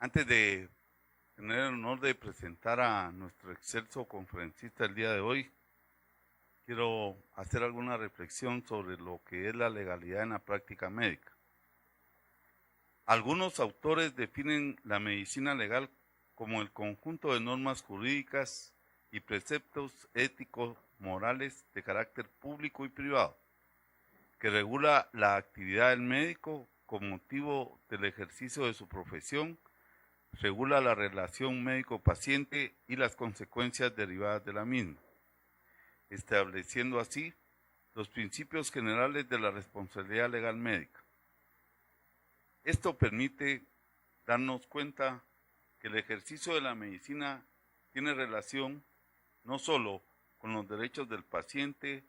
Antes de tener el honor de presentar a nuestro excelso conferencista el día de hoy, quiero hacer alguna reflexión sobre lo que es la legalidad en la práctica médica. Algunos autores definen la medicina legal como el conjunto de normas jurídicas y preceptos éticos, morales de carácter público y privado, que regula la actividad del médico con motivo del ejercicio de su profesión, regula la relación médico-paciente y las consecuencias derivadas de la misma, estableciendo así los principios generales de la responsabilidad legal médica. Esto permite darnos cuenta que el ejercicio de la medicina tiene relación no solo con los derechos del paciente,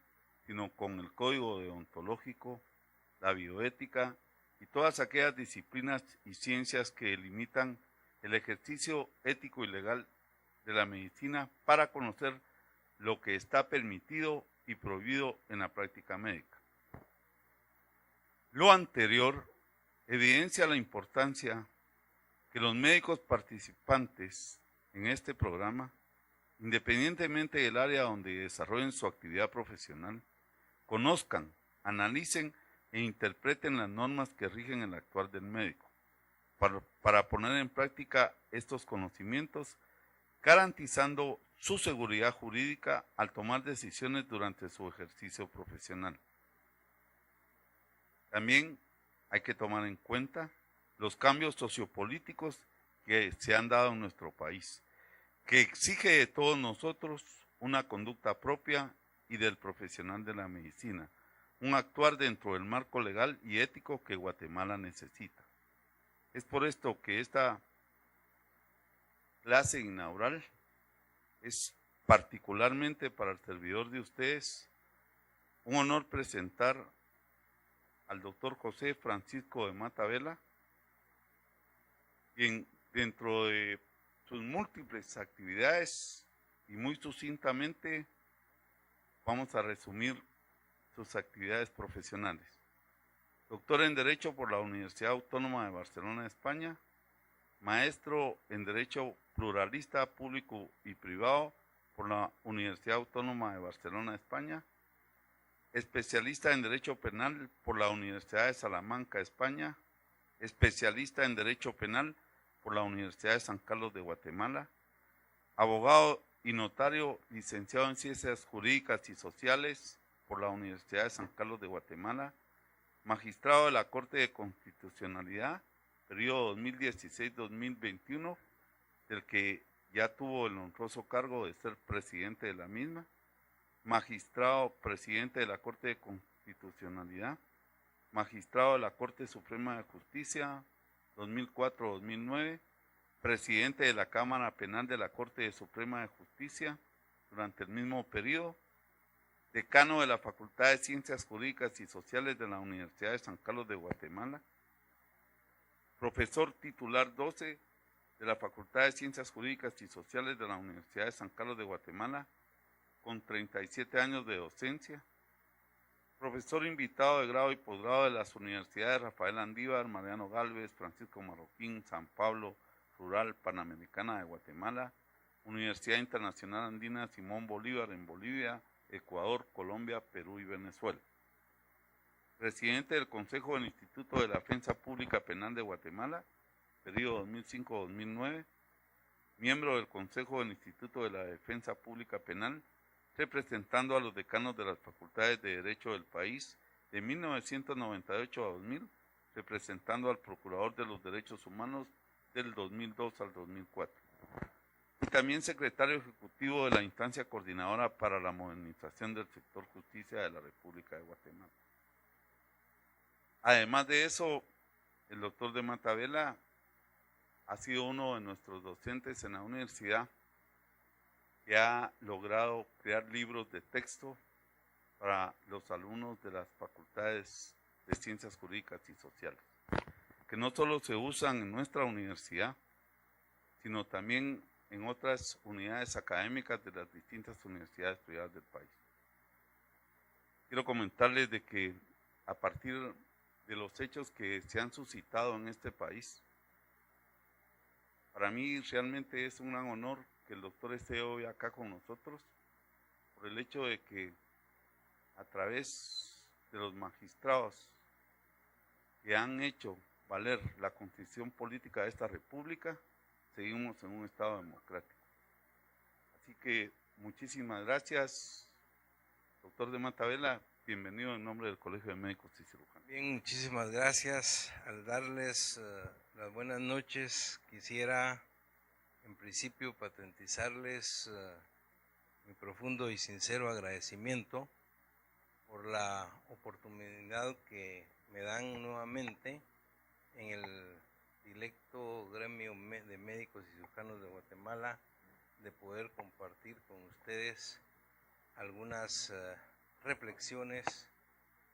sino con el código deontológico, la bioética y todas aquellas disciplinas y ciencias que limitan el ejercicio ético y legal de la medicina para conocer lo que está permitido y prohibido en la práctica médica. Lo anterior evidencia la importancia que los médicos participantes en este programa, independientemente del área donde desarrollen su actividad profesional, conozcan, analicen e interpreten las normas que rigen el actuar del médico, para poner en práctica estos conocimientos, garantizando su seguridad jurídica al tomar decisiones durante su ejercicio profesional. También hay que tomar en cuenta los cambios sociopolíticos que se han dado en nuestro país, que exige de todos nosotros una conducta propia y del profesional de la medicina, un actuar dentro del marco legal y ético que Guatemala necesita. Es por esto que esta clase inaugural es particularmente para el servidor de ustedes un honor presentar al doctor José Francisco de Mata Vela, quien dentro de sus múltiples actividades y muy sucintamente vamos a resumir sus actividades profesionales. Doctor en Derecho por la Universidad Autónoma de Barcelona, España, maestro en Derecho Pluralista Público y Privado por la Universidad Autónoma de Barcelona, España, especialista en Derecho Penal por la Universidad de Salamanca, España, especialista en Derecho Penal por la Universidad de San Carlos de Guatemala, abogado y notario licenciado en Ciencias Jurídicas y Sociales por la Universidad de San Carlos de Guatemala, magistrado de la Corte de Constitucionalidad, periodo 2016-2021, del que ya tuvo el honroso cargo de ser presidente de la misma, magistrado presidente de la Corte de Constitucionalidad, magistrado de la Corte Suprema de Justicia 2004-2009, presidente de la Cámara Penal de la Corte Suprema de Justicia durante el mismo periodo, decano de la Facultad de Ciencias Jurídicas y Sociales de la Universidad de San Carlos de Guatemala, profesor titular 12 de la Facultad de Ciencias Jurídicas y Sociales de la Universidad de San Carlos de Guatemala, con 37 años de docencia, profesor invitado de grado y posgrado de las universidades Rafael Andívar, Mariano Gálvez, Francisco Marroquín, San Pablo, Rural Panamericana de Guatemala, Universidad Internacional Andina Simón Bolívar en Bolivia, Ecuador, Colombia, Perú y Venezuela. Presidente del Consejo del Instituto de la Defensa Pública Penal de Guatemala, periodo 2005-2009, miembro del Consejo del Instituto de la Defensa Pública Penal, representando a los decanos de las facultades de Derecho del país de 1998 a 2000, representando al Procurador de los Derechos Humanos del 2002 al 2004. Y también secretario ejecutivo de la instancia coordinadora para la modernización del sector justicia de la República de Guatemala. Además de eso, el doctor de Mata Vela ha sido uno de nuestros docentes en la universidad que ha logrado crear libros de texto para los alumnos de las facultades de Ciencias Jurídicas y Sociales, que no solo se usan en nuestra universidad, sino también en otras unidades académicas de las distintas universidades privadas del país. Quiero comentarles de que a partir de los hechos que se han suscitado en este país, Para mí realmente es un gran honor que el doctor esté hoy acá con nosotros, por el hecho de que a través de los magistrados que han hecho valer la constitución política de esta república, seguimos en un estado democrático. Así que muchísimas gracias, doctor de Matavela, bienvenido en nombre del Colegio de Médicos y Cirujanos. Bien, muchísimas gracias. Al darles las buenas noches, quisiera en principio patentizarles mi profundo y sincero agradecimiento por la oportunidad que me dan nuevamente en el directo gremio de médicos y cirujanos de Guatemala de poder compartir con ustedes algunas reflexiones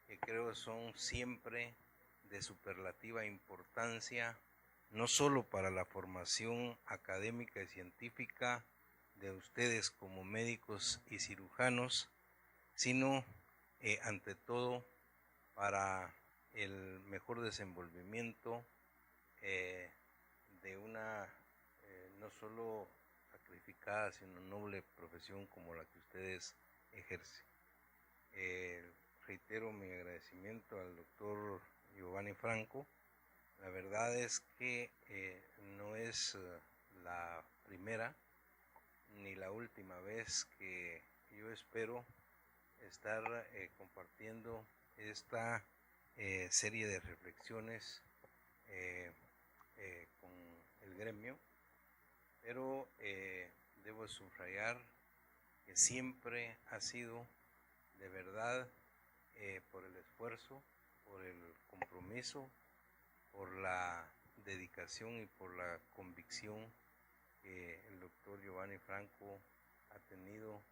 que creo son siempre de superlativa importancia, no solo para la formación académica y científica de ustedes como médicos y cirujanos, sino ante todo para el mejor desenvolvimiento de una no solo sacrificada, sino noble profesión como la que ustedes ejercen. Reitero mi agradecimiento al doctor Giovanni Franco. La verdad es que no es la primera ni la última vez que yo espero estar compartiendo esta serie de reflexiones con el gremio, pero debo subrayar que siempre ha sido de verdad por el esfuerzo, por el compromiso, por la dedicación y por la convicción que el doctor Giovanni Franco ha tenido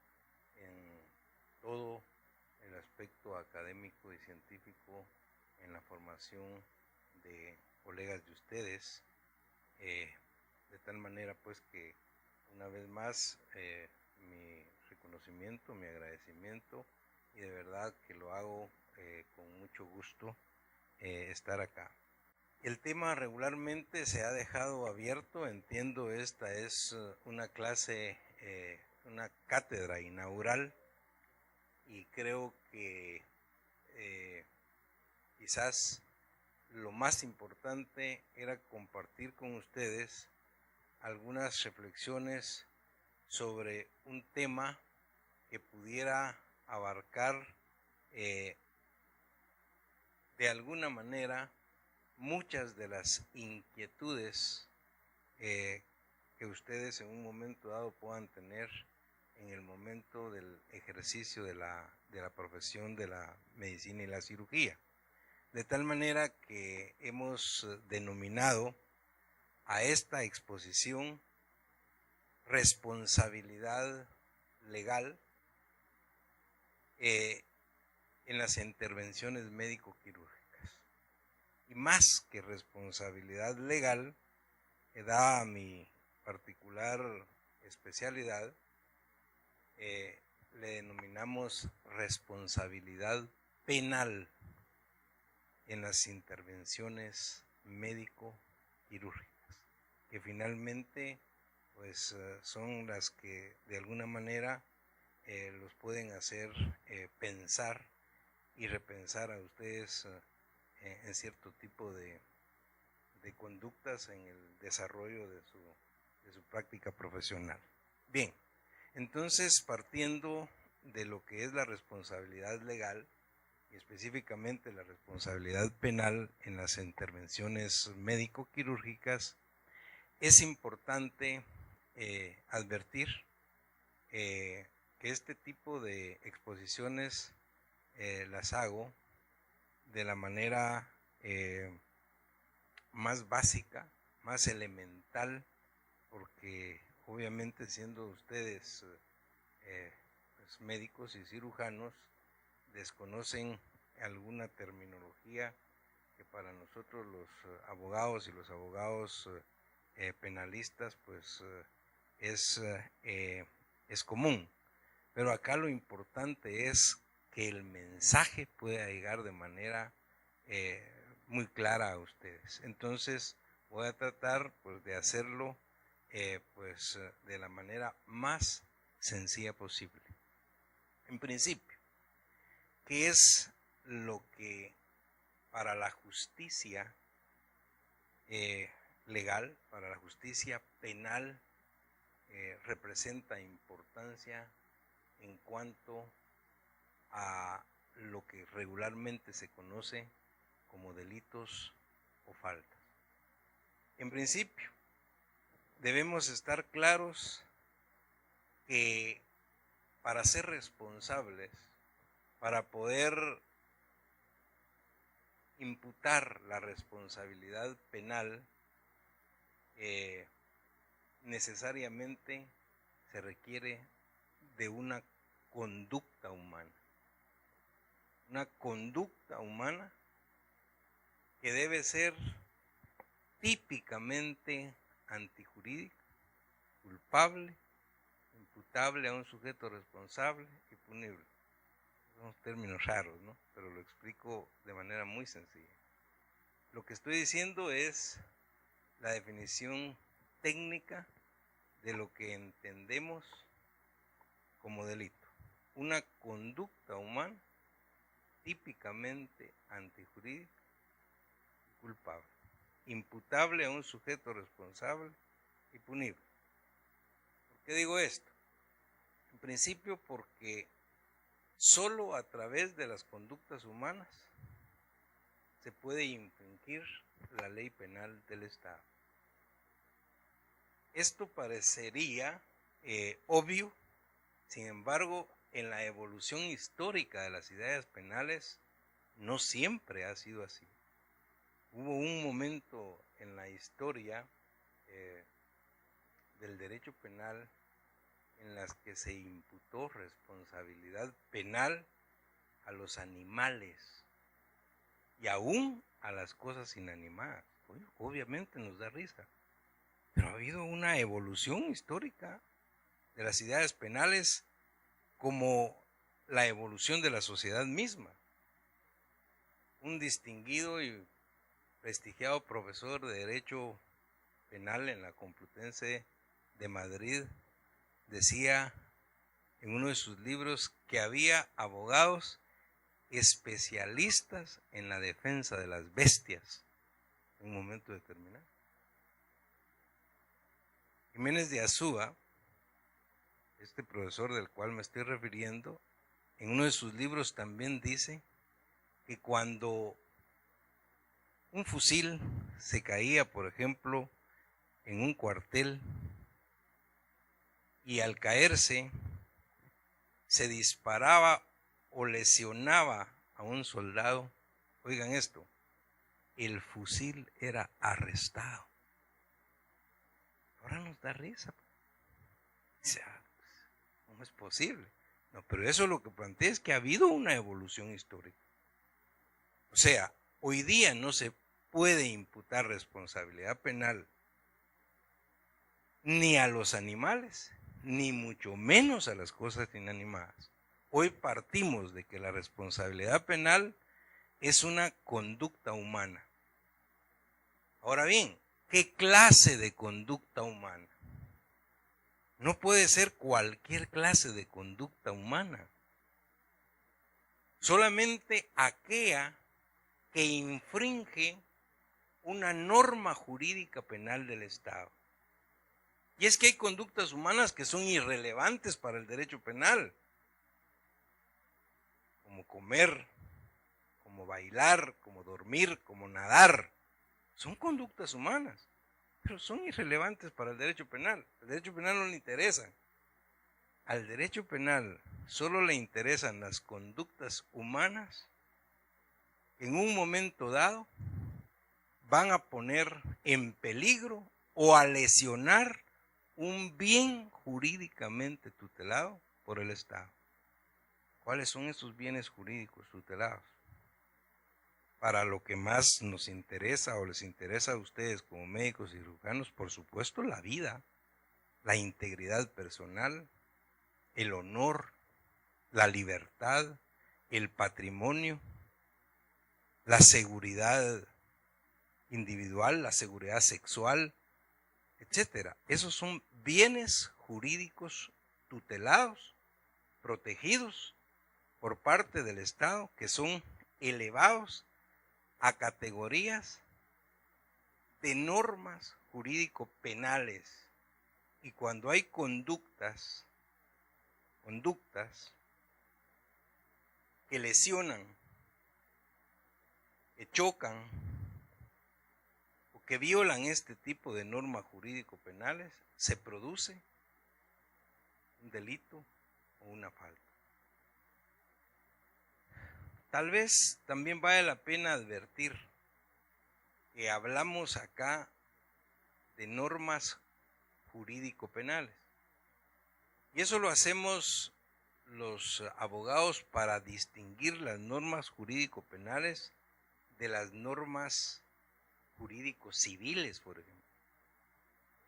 en todo el aspecto académico y científico en la formación de colegas de ustedes, de tal manera pues que una vez más mi reconocimiento, mi agradecimiento, y de verdad que lo hago con mucho gusto estar acá. El tema regularmente se ha dejado abierto, entiendo esta es una clase, una cátedra inaugural, y creo que quizás lo más importante era compartir con ustedes algunas reflexiones sobre un tema que pudiera abarcar de alguna manera muchas de las inquietudes que ustedes en un momento dado puedan tener en el momento del ejercicio de la profesión de la medicina y la cirugía. De tal manera que hemos denominado a esta exposición responsabilidad legal en las intervenciones médico-quirúrgicas. Y más que responsabilidad legal, que da a mi particular especialidad, le denominamos responsabilidad penal en las intervenciones médico-quirúrgicas, que finalmente pues son las que de alguna manera los pueden hacer pensar y repensar a ustedes en cierto tipo de conductas en el desarrollo de su práctica profesional. Bien, entonces partiendo de lo que es la responsabilidad legal y específicamente la responsabilidad penal en las intervenciones médico-quirúrgicas, es importante advertir que este tipo de exposiciones las hago de la manera más básica, más elemental, porque obviamente siendo ustedes pues médicos y cirujanos, desconocen alguna terminología que para nosotros los abogados y los abogados penalistas pues es común. Pero acá lo importante es que el mensaje pueda llegar de manera muy clara a ustedes. Entonces voy a tratar pues de hacerlo de la manera más sencilla posible. En principio, ¿qué es lo que para la justicia legal, para la justicia penal, representa importancia en cuanto a lo que regularmente se conoce como delitos o faltas? En principio, debemos estar claros que para ser responsables, para poder imputar la responsabilidad penal, necesariamente se requiere de una conducta humana. Una conducta humana que debe ser típicamente antijurídica, culpable, imputable a un sujeto responsable y punible. Son términos raros, ¿no? Pero lo explico de manera muy sencilla. Lo que estoy diciendo es la definición técnica de lo que entendemos como delito. Una conducta humana típicamente antijurídica y culpable, imputable a un sujeto responsable y punible. ¿Por qué digo esto? En principio porque solo a través de las conductas humanas se puede infringir la ley penal del Estado. Esto parecería obvio, sin embargo, en la evolución histórica de las ideas penales no siempre ha sido así. Hubo un momento en la historia del derecho penal en las que se imputó responsabilidad penal a los animales y aún a las cosas inanimadas. Obviamente nos da risa, pero ha habido una evolución histórica de las ideas penales como la evolución de la sociedad misma. Un distinguido y prestigiado profesor de Derecho Penal en la Complutense de Madrid decía en uno de sus libros que había abogados especialistas en la defensa de las bestias en un momento determinado. Jiménez de Azúa, este profesor del cual me estoy refiriendo, en uno de sus libros también dice que cuando un fusil se caía, por ejemplo, en un cuartel y al caerse se disparaba o lesionaba a un soldado, oigan esto, el fusil era arrestado. Ahora nos da risa. O sea, ¿cómo es posible? No, pero eso lo que plantea es que ha habido una evolución histórica. O sea, hoy día no se puede imputar responsabilidad penal ni a los animales, ni mucho menos a las cosas inanimadas. Hoy partimos de que la responsabilidad penal es una conducta humana. Ahora bien, ¿qué clase de conducta humana? No puede ser cualquier clase de conducta humana. Solamente aquella que infringe una norma jurídica penal del Estado. Y es que hay conductas humanas que son irrelevantes para el derecho penal, como comer, como bailar, como dormir, como nadar. Son conductas humanas, pero son irrelevantes para el derecho penal. El derecho penal no le interesa. Al derecho penal solo le interesan las conductas humanas que en un momento dado van a poner en peligro o a lesionar un bien jurídicamente tutelado por el Estado. ¿Cuáles son esos bienes jurídicos tutelados? Para lo que más nos interesa o les interesa a ustedes como médicos y cirujanos, por supuesto, la vida, la integridad personal, el honor, la libertad, el patrimonio, la seguridad individual, la seguridad sexual, etcétera. Esos son bienes jurídicos tutelados, protegidos por parte del Estado, que son elevados a categorías de normas jurídico-penales. Y cuando hay conductas que lesionan, que chocan o que violan este tipo de normas jurídico-penales, se produce un delito o una falta. Tal vez también vale la pena advertir que hablamos acá de normas jurídico-penales. Y eso lo hacemos los abogados para distinguir las normas jurídico-penales de las normas jurídico-civiles, por ejemplo.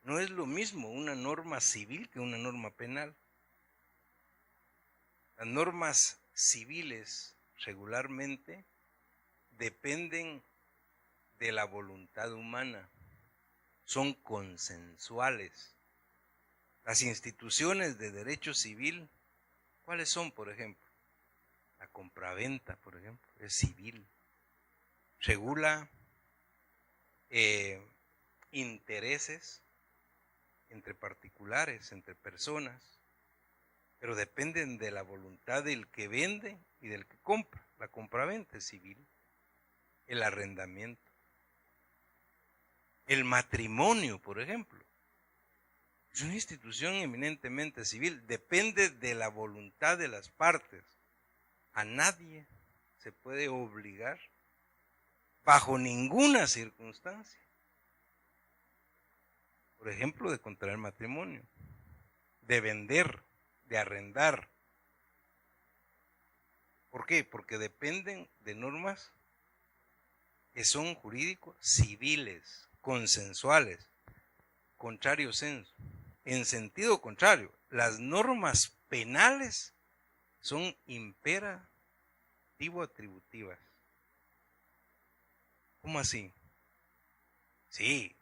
No es lo mismo una norma civil que una norma penal. Las normas civiles regularmente dependen de la voluntad humana, son consensuales. Las instituciones de derecho civil, ¿cuáles son, por ejemplo? La compraventa, por ejemplo, es civil. Regula intereses entre particulares, entre personas, pero dependen de la voluntad del que vende y del que compra. La compraventa es civil. El arrendamiento. El matrimonio, por ejemplo, es una institución eminentemente civil, depende de la voluntad de las partes. A nadie se puede obligar bajo ninguna circunstancia, por ejemplo, de contraer matrimonio, de vender, de arrendar. ¿Por qué? Porque dependen de normas que son jurídicos civiles, consensuales, contrario sensu. En sentido contrario, las normas penales son imperativo-atributivas. ¿Cómo así? Sí.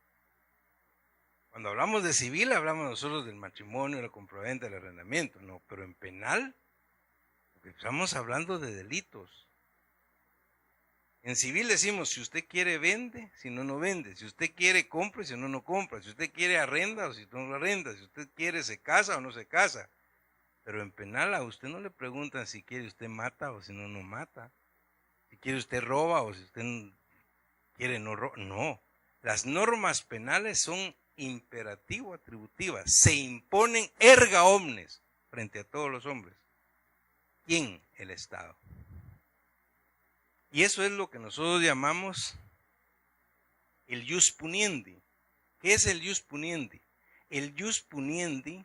Cuando hablamos de civil, hablamos nosotros del matrimonio, la compraventa, del arrendamiento. No, pero en penal, porque estamos hablando de delitos. En civil decimos, si usted quiere, vende, si no, no vende. Si usted quiere, compre, si no, no compra. Si usted quiere, arrenda o si no, no arrenda. Si usted quiere, se casa o no se casa. Pero en penal a usted no le preguntan si quiere usted mata o si no, no mata. Si quiere usted roba o si usted quiere no roba. No, las normas penales son imperativo-atributivas. Se imponen erga omnes frente a todos los hombres. ¿Quién? El Estado. Y eso es lo que nosotros llamamos el ius puniendi. ¿Qué es el ius puniendi? El ius puniendi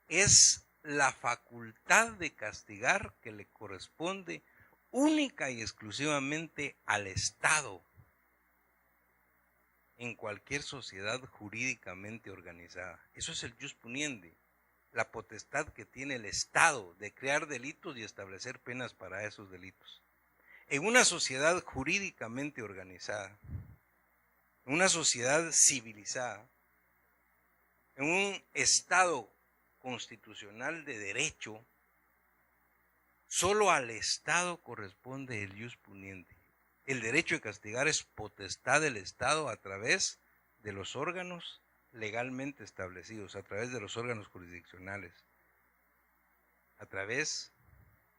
es la facultad de castigar que le corresponde única y exclusivamente al Estado en cualquier sociedad jurídicamente organizada. Eso es el ius puniendi, la potestad que tiene el Estado de crear delitos y establecer penas para esos delitos. En una sociedad jurídicamente organizada, en una sociedad civilizada, en un Estado constitucional de derecho, solo al Estado corresponde el ius puniendi. El derecho de castigar es potestad del Estado a través de los órganos legalmente establecidos, a través de los órganos jurisdiccionales, a través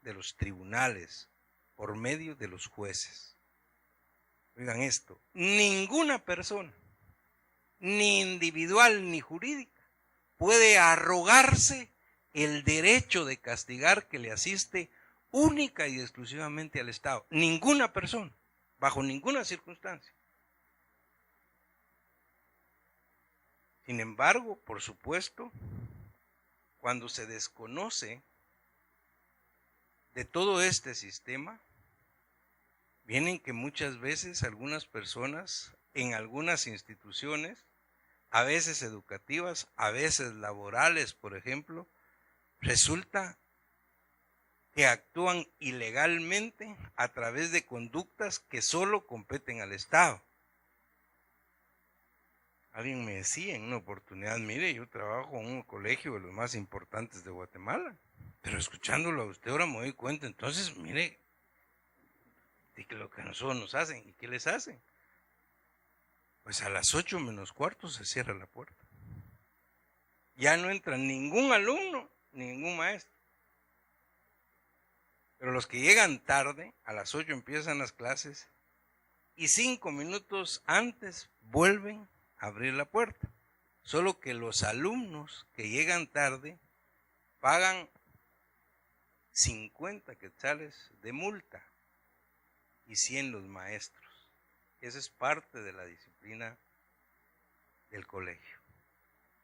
de los tribunales, por medio de los jueces. Oigan esto, ninguna persona, ni individual ni jurídica, puede arrogarse el derecho de castigar que le asiste única y exclusivamente al Estado. Ninguna persona, bajo ninguna circunstancia. Sin embargo, por supuesto, cuando se desconoce de todo este sistema, vienen que muchas veces algunas personas en algunas instituciones, a veces educativas, a veces laborales, por ejemplo, resulta que actúan ilegalmente a través de conductas que solo competen al Estado. Alguien me decía en una oportunidad, mire, yo trabajo en un colegio de los más importantes de Guatemala, pero escuchándolo a usted ahora me doy cuenta, entonces, mire, de que lo que a nosotros nos hacen, ¿y qué les hacen? Pues a las 8 menos cuarto se cierra la puerta. Ya no entra ningún alumno, ningún maestro. Pero los que llegan tarde, a las 8 empiezan las clases y 5 minutos antes vuelven a abrir la puerta. Solo que los alumnos que llegan tarde pagan 50 quetzales de multa y 100 los maestros. Esa es parte de la disciplina del colegio.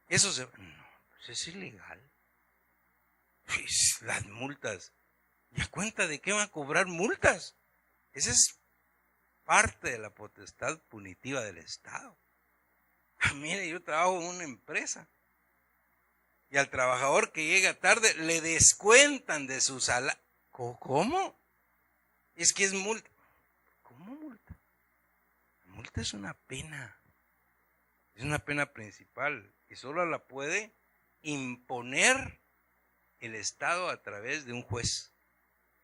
Eso no, pues es ilegal. Pues las multas. ¿Y a cuenta de qué van a cobrar multas? Esa es parte de la potestad punitiva del Estado. Mire, yo trabajo en una empresa y al trabajador que llega tarde le descuentan de su salario. ¿Cómo? Es que es multa. ¿Cómo multa? La multa es una pena. Es una pena principal y solo la puede imponer el Estado a través de un juez,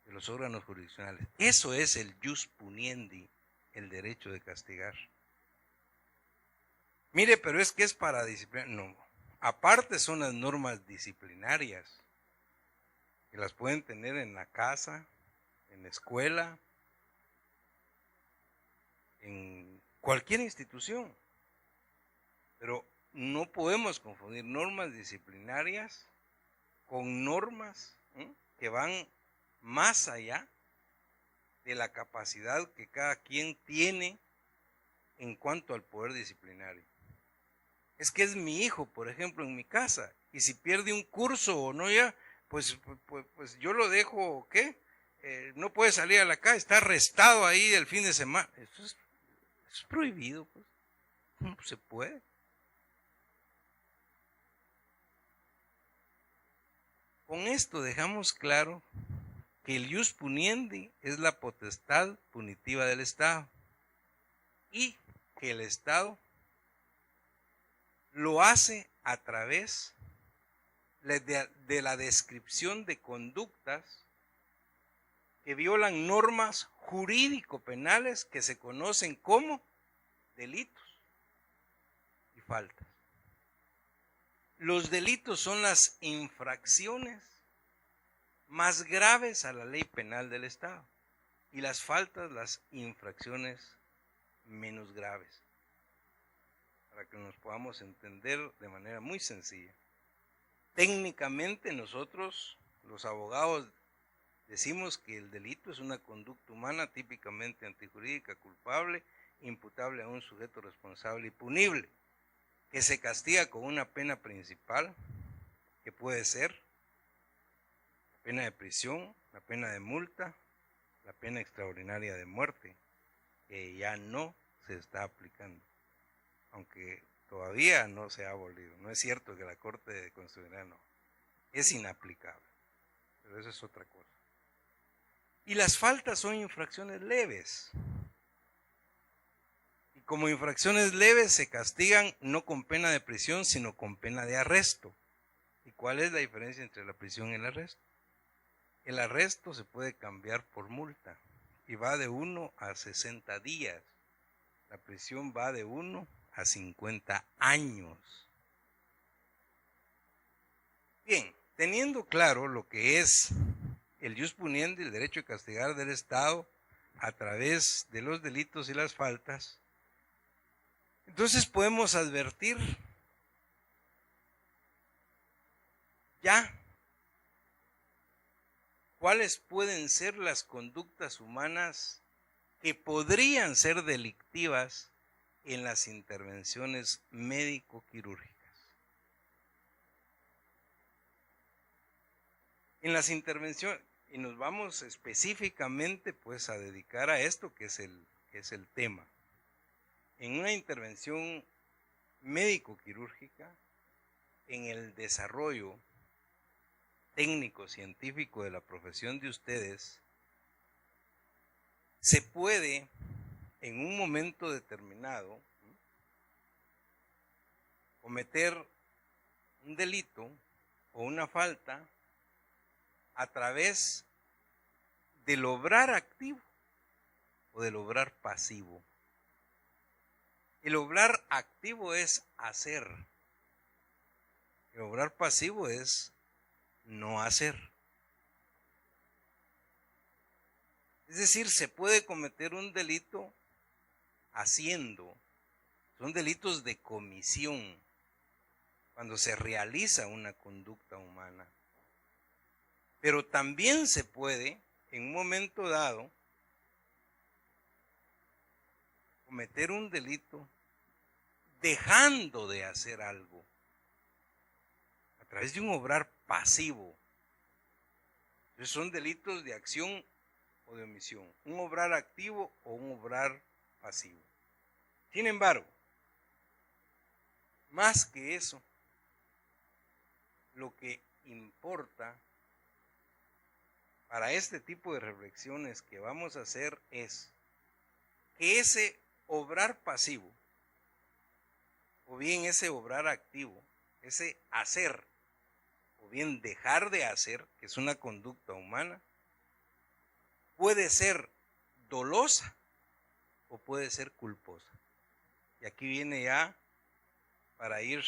de los órganos jurisdiccionales. Eso es el jus puniendi, el derecho de castigar. Mire, pero es que es para disciplinar. No, aparte son las normas disciplinarias, que las pueden tener en la casa, en la escuela, en cualquier institución. Pero no podemos confundir normas disciplinarias con normas que van más allá de la capacidad que cada quien tiene en cuanto al poder disciplinario. Es que es mi hijo, por ejemplo, en mi casa, y si pierde un curso o no ya, pues yo lo dejo, ¿qué? No puede salir a la calle, está arrestado ahí el fin de semana. Eso es prohibido, pues. No se puede. Con esto dejamos claro que el jus puniendi es la potestad punitiva del Estado y que el Estado lo hace a través de la descripción de conductas que violan normas jurídico-penales que se conocen como delitos y faltas. Los delitos son las infracciones más graves a la ley penal del Estado y las faltas las infracciones menos graves, para que nos podamos entender de manera muy sencilla. Técnicamente nosotros, los abogados, decimos que el delito es una conducta humana típicamente antijurídica, culpable, imputable a un sujeto responsable y punible, que se castiga con una pena principal, que puede ser la pena de prisión, la pena de multa, la pena extraordinaria de muerte, que ya no se está aplicando, aunque todavía no se ha abolido. No es cierto que la Corte Constitucional no, es inaplicable, pero eso es otra cosa. Y las faltas son infracciones leves. Y como infracciones leves se castigan no con pena de prisión, sino con pena de arresto. ¿Y cuál es la diferencia entre la prisión y el arresto? El arresto se puede cambiar por multa y va de 1 a 60 días. La prisión va de 1 a 50 años. Bien, teniendo claro lo que es el jus puniendi, el derecho de castigar del Estado a través de los delitos y las faltas, entonces podemos advertir ya cuáles pueden ser las conductas humanas que podrían ser delictivas en las intervenciones médico-quirúrgicas. En las intervenciones, y nos vamos específicamente pues a dedicar a esto que es el tema. En una intervención médico-quirúrgica, en el desarrollo técnico-científico de la profesión de ustedes, se puede en un momento determinado cometer un delito o una falta a través del obrar activo o del obrar pasivo. El obrar activo es hacer. El obrar pasivo es no hacer. Es decir, se puede cometer un delito haciendo. Son delitos de comisión cuando se realiza una conducta humana. Pero también se puede, en un momento dado, cometer un delito dejando de hacer algo a través de un obrar pasivo. Entonces son delitos de acción o de omisión, un obrar activo o un obrar pasivo. Sin embargo, más que eso, lo que importa para este tipo de reflexiones que vamos a hacer es que ese obrar pasivo, o bien ese obrar activo, ese hacer, o bien dejar de hacer, que es una conducta humana, puede ser dolosa o puede ser culposa. Y aquí viene ya para ir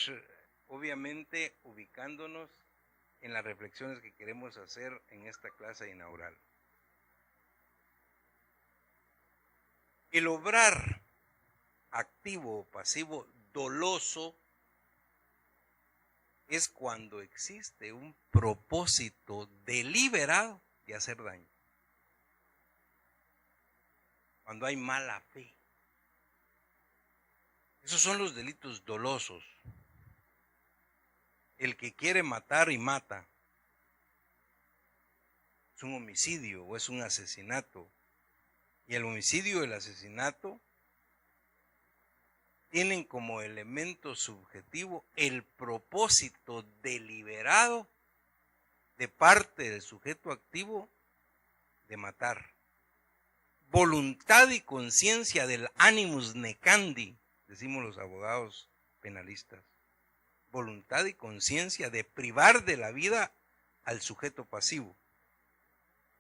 obviamente ubicándonos en las reflexiones que queremos hacer en esta clase inaugural. El obrar activo o pasivo doloso es cuando existe un propósito deliberado de hacer daño. Cuando hay mala fe. Esos son los delitos dolosos. El que quiere matar y mata es un homicidio o es un asesinato. Y el homicidio y el asesinato tienen como elemento subjetivo el propósito deliberado de parte del sujeto activo de matar. Voluntad y conciencia del animus necandi, decimos los abogados penalistas. Voluntad y conciencia de privar de la vida al sujeto pasivo.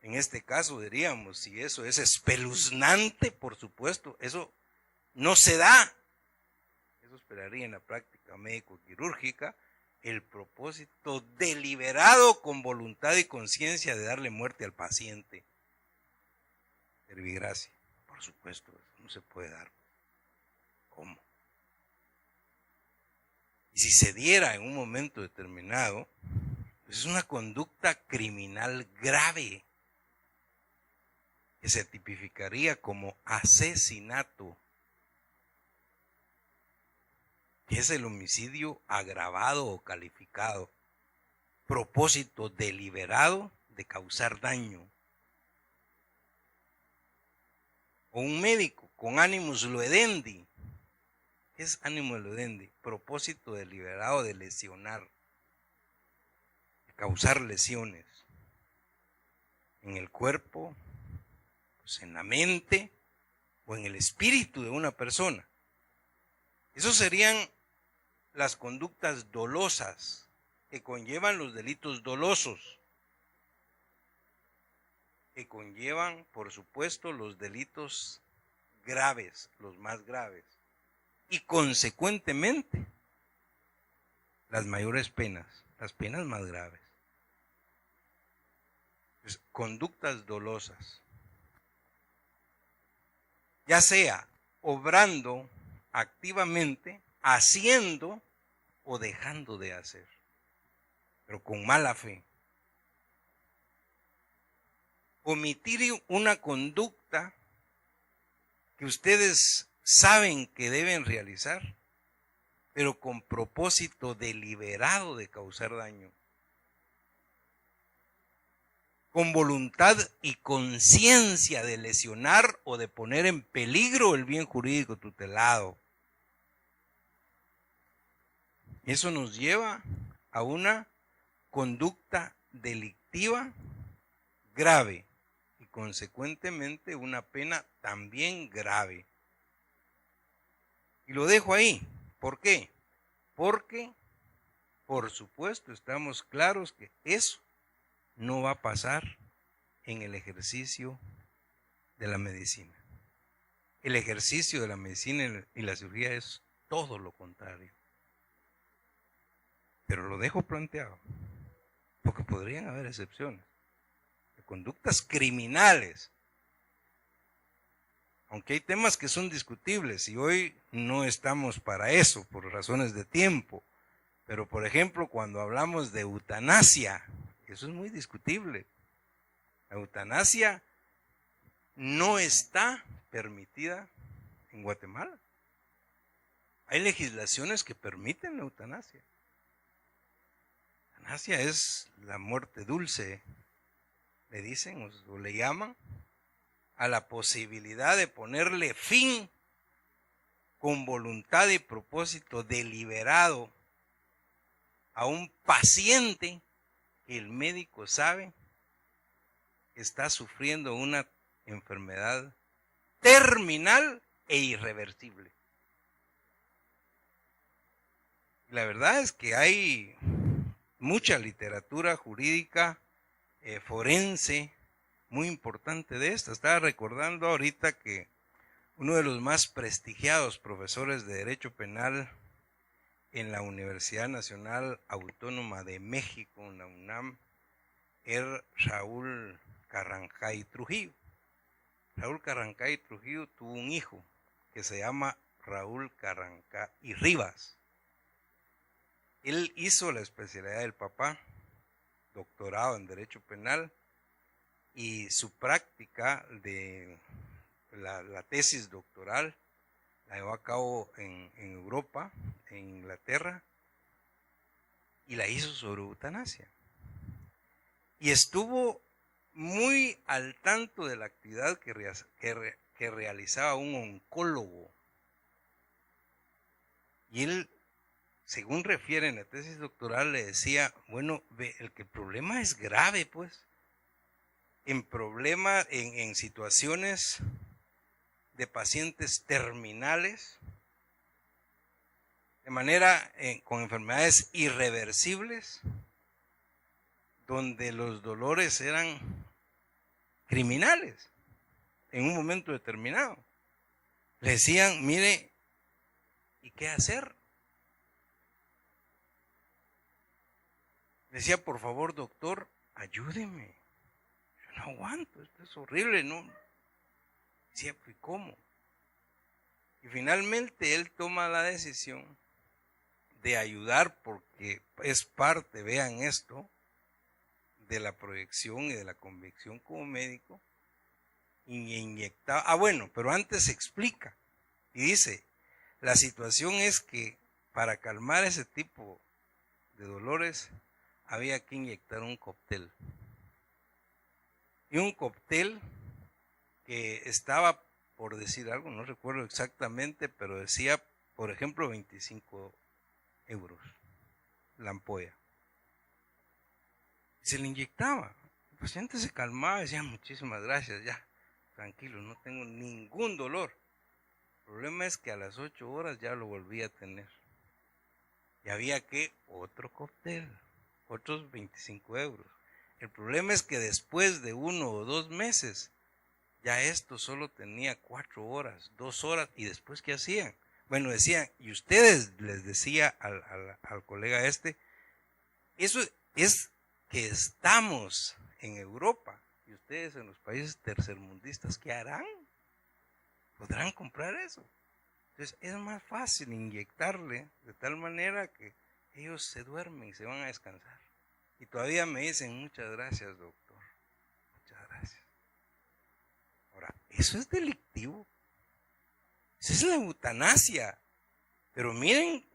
En este caso diríamos, si eso es espeluznante, por supuesto, eso no se da. Eso esperaría en la práctica médico-quirúrgica el propósito deliberado con voluntad y conciencia de darle muerte al paciente. Verbigracia, por supuesto, eso no se puede dar. ¿Cómo? Y si se diera en un momento determinado, pues es una conducta criminal grave que se tipificaría como asesinato, que es el homicidio agravado o calificado, propósito deliberado de causar daño. O un médico con animus loedendi. ¿Qué es animus loedendi? Propósito deliberado de lesionar, de causar lesiones en el cuerpo, pues en la mente o en el espíritu de una persona. Esos serían las conductas dolosas que conllevan los delitos dolosos, que conllevan, por supuesto, los delitos graves, los más graves, y consecuentemente las mayores penas, las penas más graves. Pues, conductas dolosas, ya sea obrando activamente, haciendo o dejando de hacer, pero con mala fe. Omitir una conducta que ustedes saben que deben realizar, pero con propósito deliberado de causar daño. Con voluntad y conciencia de lesionar o de poner en peligro el bien jurídico tutelado. Eso nos lleva a una conducta delictiva grave y consecuentemente una pena también grave. Y lo dejo ahí. ¿Por qué? porque, por supuesto, estamos claros que eso no va a pasar en el ejercicio de la medicina. El ejercicio de la medicina y la cirugía es todo lo contrario. Pero lo dejo planteado, porque podrían haber excepciones de conductas criminales, aunque hay temas que son discutibles y hoy no estamos para eso por razones de tiempo. Pero por ejemplo, cuando hablamos de eutanasia, eso es muy discutible. La eutanasia no está permitida en Guatemala. Hay legislaciones que permiten la eutanasia. La eutanasia es la muerte dulce, le dicen o le llaman, a la posibilidad de ponerle fin con voluntad y propósito deliberado a un paciente que el médico sabe que está sufriendo una enfermedad terminal e irreversible. La verdad es que hay mucha literatura jurídica forense muy importante de esta. Estaba recordando ahorita que uno de los más prestigiados profesores de Derecho Penal en la Universidad Nacional Autónoma de México, en la UNAM, era Raúl Carrancay Trujillo. Raúl Carrancay Trujillo tuvo un hijo que se llama Raúl Carrancay Rivas. Él hizo la especialidad del papá, doctorado en Derecho Penal, y su práctica de la tesis doctoral la llevó a cabo en Europa, en Inglaterra, y la hizo sobre eutanasia. Y estuvo muy al tanto de la actividad que realizaba un oncólogo. Y él, según refiere en la tesis doctoral, le decía, bueno, el problema es grave, pues. En situaciones de pacientes terminales, de manera con enfermedades irreversibles, donde los dolores eran criminales en un momento determinado. Le decían, mire, ¿y qué hacer? Le decía, por favor, doctor, ayúdeme. Yo no aguanto, esto es horrible, ¿no? Decía, ¿y cómo? Y finalmente él toma la decisión de ayudar, porque es parte, vean esto, de la proyección y de la convicción como médico, y inyectaba. Bueno, pero antes explica y dice, la situación es que para calmar ese tipo de dolores había que inyectar un cóctel. Y un cóctel que estaba, por decir algo, no recuerdo exactamente, pero decía, por ejemplo, 25 euros la ampolla. Se le inyectaba. El paciente se calmaba y decía, muchísimas gracias, ya, tranquilo, no tengo ningún dolor. El problema es que a las 8 horas ya lo volví a tener. Y había que otro cóctel, otros 25 euros. El problema es que después de 1 o 2 meses, ya esto solo tenía 4 horas, 2 horas, y después ¿qué hacían? Bueno, decían, y ustedes, les decía al colega eso es que estamos en Europa, y ustedes en los países tercermundistas, ¿qué harán? ¿Podrán comprar eso? Entonces es más fácil inyectarle de tal manera que ellos se duermen y se van a descansar. Y todavía me dicen, muchas gracias, doctor, muchas gracias. Ahora, eso es delictivo. Esa es la eutanasia. Pero miren,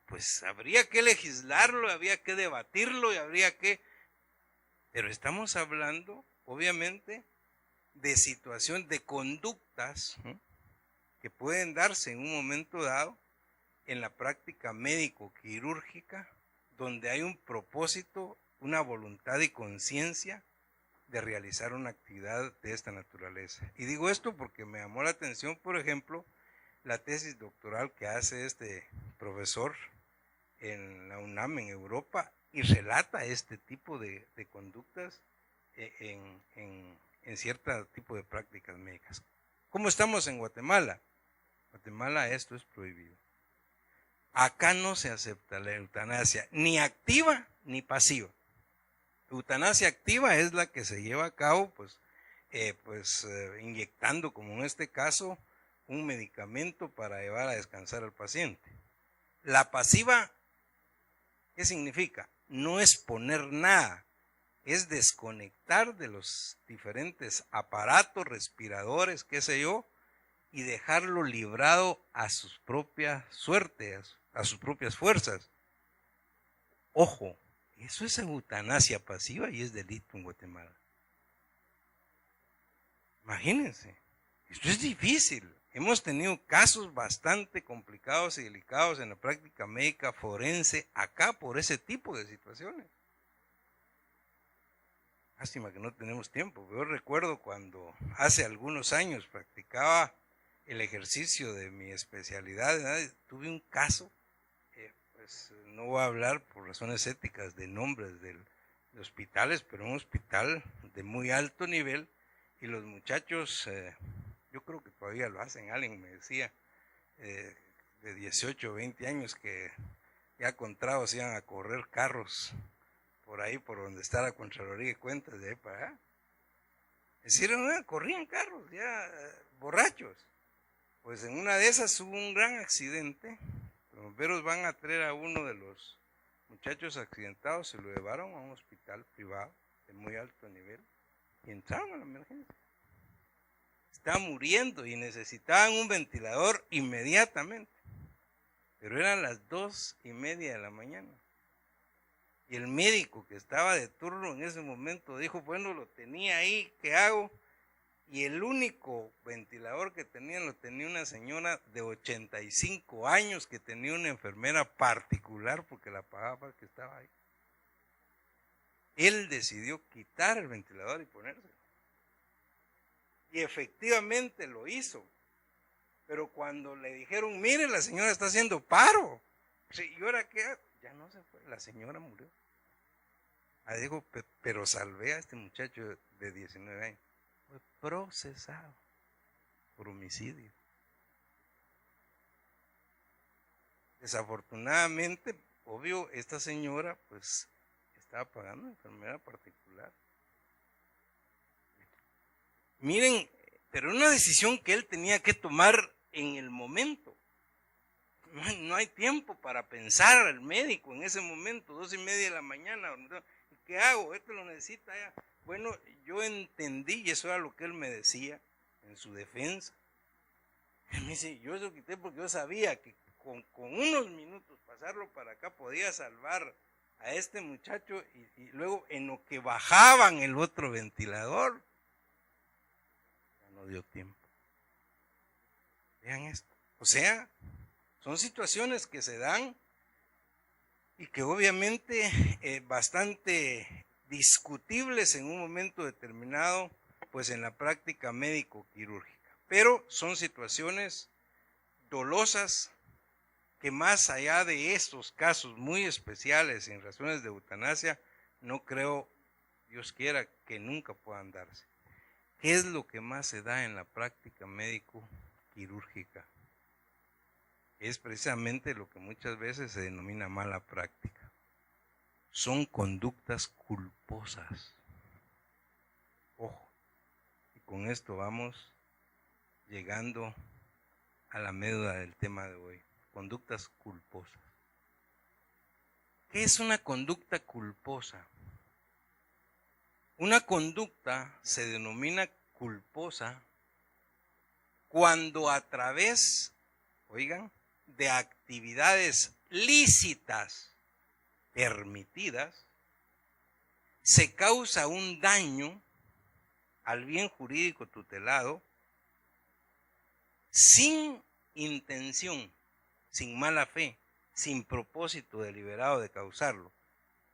pues habría que legislarlo, habría que debatirlo y habría que... Pero estamos hablando, obviamente, de situación, de conductas que pueden darse en un momento dado en la práctica médico-quirúrgica, donde hay un propósito, una voluntad y conciencia de realizar una actividad de esta naturaleza. Y digo esto porque me llamó la atención, por ejemplo, la tesis doctoral que hace este profesor en la UNAM en Europa y relata este tipo de conductas en cierto tipo de prácticas médicas. ¿Cómo estamos en Guatemala? En Guatemala esto es prohibido. Acá no se acepta la eutanasia, ni activa ni pasiva. Eutanasia activa es la que se lleva a cabo, inyectando, como en este caso, un medicamento para llevar a descansar al paciente. La pasiva, ¿qué significa? No es poner nada, es desconectar de los diferentes aparatos, respiradores, qué sé yo, y dejarlo librado a sus propias suertes, a sus propias fuerzas. Ojo, eso es eutanasia pasiva y es delito en Guatemala. Imagínense, esto es difícil. Hemos tenido casos bastante complicados y delicados en la práctica médica forense acá por ese tipo de situaciones. Lástima que no tenemos tiempo. Yo recuerdo cuando hace algunos años practicaba el ejercicio de mi especialidad, ¿verdad? Tuve un caso, no voy a hablar por razones éticas de nombres de hospitales, pero un hospital de muy alto nivel, y los muchachos, yo creo que todavía lo hacen, alguien me decía, de 18 o 20 años que ya contrados iban a correr carros por ahí, por donde está la Contraloría de Cuentas, de ahí para allá. Es decir, corrían carros ya borrachos. Pues en una de esas hubo un gran accidente. Los bomberos van a traer a uno de los muchachos accidentados, se lo llevaron a un hospital privado de muy alto nivel y entraron a la emergencia. Estaba muriendo y necesitaban un ventilador inmediatamente. Pero eran las 2:30 de la mañana. Y el médico que estaba de turno en ese momento dijo, bueno, lo tenía ahí, ¿qué hago? Y el único ventilador que tenían lo tenía una señora de 85 años que tenía una enfermera particular porque la pagaba para que estaba ahí. Él decidió quitar el ventilador y ponérselo. Y efectivamente lo hizo. Pero cuando le dijeron, mire, la señora está haciendo paro. ¿Y ahora qué? Ya no se fue, la señora murió. Digo, pero salvé a este muchacho de 19 años. Fue procesado por homicidio. Desafortunadamente, obvio, esta señora pues estaba pagando una enfermedad particular. Miren, pero una decisión que él tenía que tomar en el momento. No hay tiempo para pensar al médico en ese momento, 2:30 de la mañana. ¿Qué hago? Esto lo necesita ya. Bueno, yo entendí, y eso era lo que él me decía en su defensa. Él me dice, yo eso quité porque yo sabía que con unos minutos pasarlo para acá podía salvar a este muchacho y luego en lo que bajaban el otro ventilador, ya no dio tiempo. Vean esto. O sea, son situaciones que se dan y que obviamente bastante discutibles en un momento determinado, pues en la práctica médico-quirúrgica. Pero son situaciones dolosas que más allá de estos casos muy especiales en razones de eutanasia, no creo, Dios quiera, que nunca puedan darse. ¿Qué es lo que más se da en la práctica médico-quirúrgica? Es precisamente lo que muchas veces se denomina mala práctica. Son conductas culposas. Ojo, y con esto vamos llegando a la médula del tema de hoy. Conductas culposas. ¿Qué es una conducta culposa? Una conducta se denomina culposa cuando a través, oigan, de actividades lícitas permitidas, se causa un daño al bien jurídico tutelado sin intención, sin mala fe, sin propósito deliberado de causarlo,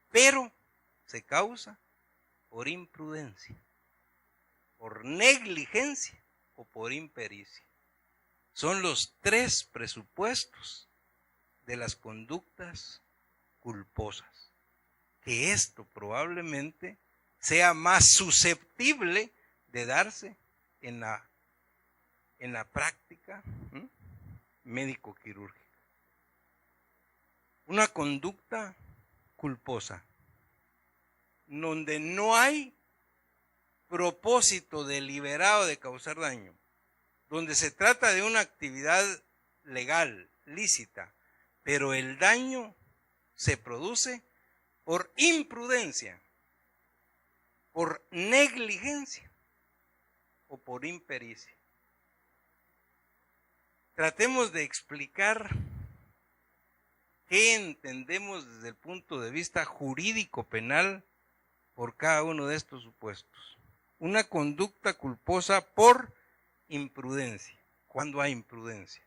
pero se causa por imprudencia, por negligencia o por impericia. Son los tres presupuestos de las conductas culposas. Que esto probablemente sea más susceptible de darse en la práctica médico-quirúrgica. Una conducta culposa, donde no hay propósito deliberado de causar daño, donde se trata de una actividad legal, lícita, pero el daño se produce por imprudencia, por negligencia o por impericia. Tratemos de explicar qué entendemos desde el punto de vista jurídico penal por cada uno de estos supuestos. Una conducta culposa por imprudencia. ¿Cuándo hay imprudencia?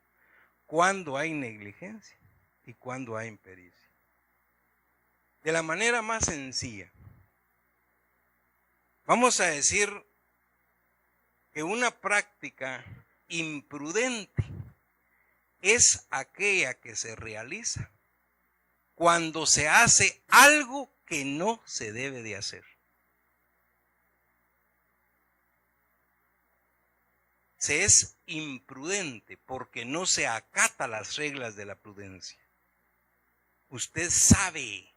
¿Cuándo hay negligencia? ¿Y cuándo hay impericia? De la manera más sencilla, vamos a decir que una práctica imprudente es aquella que se realiza cuando se hace algo que no se debe de hacer. Se es imprudente porque no se acata las reglas de la prudencia. Usted sabe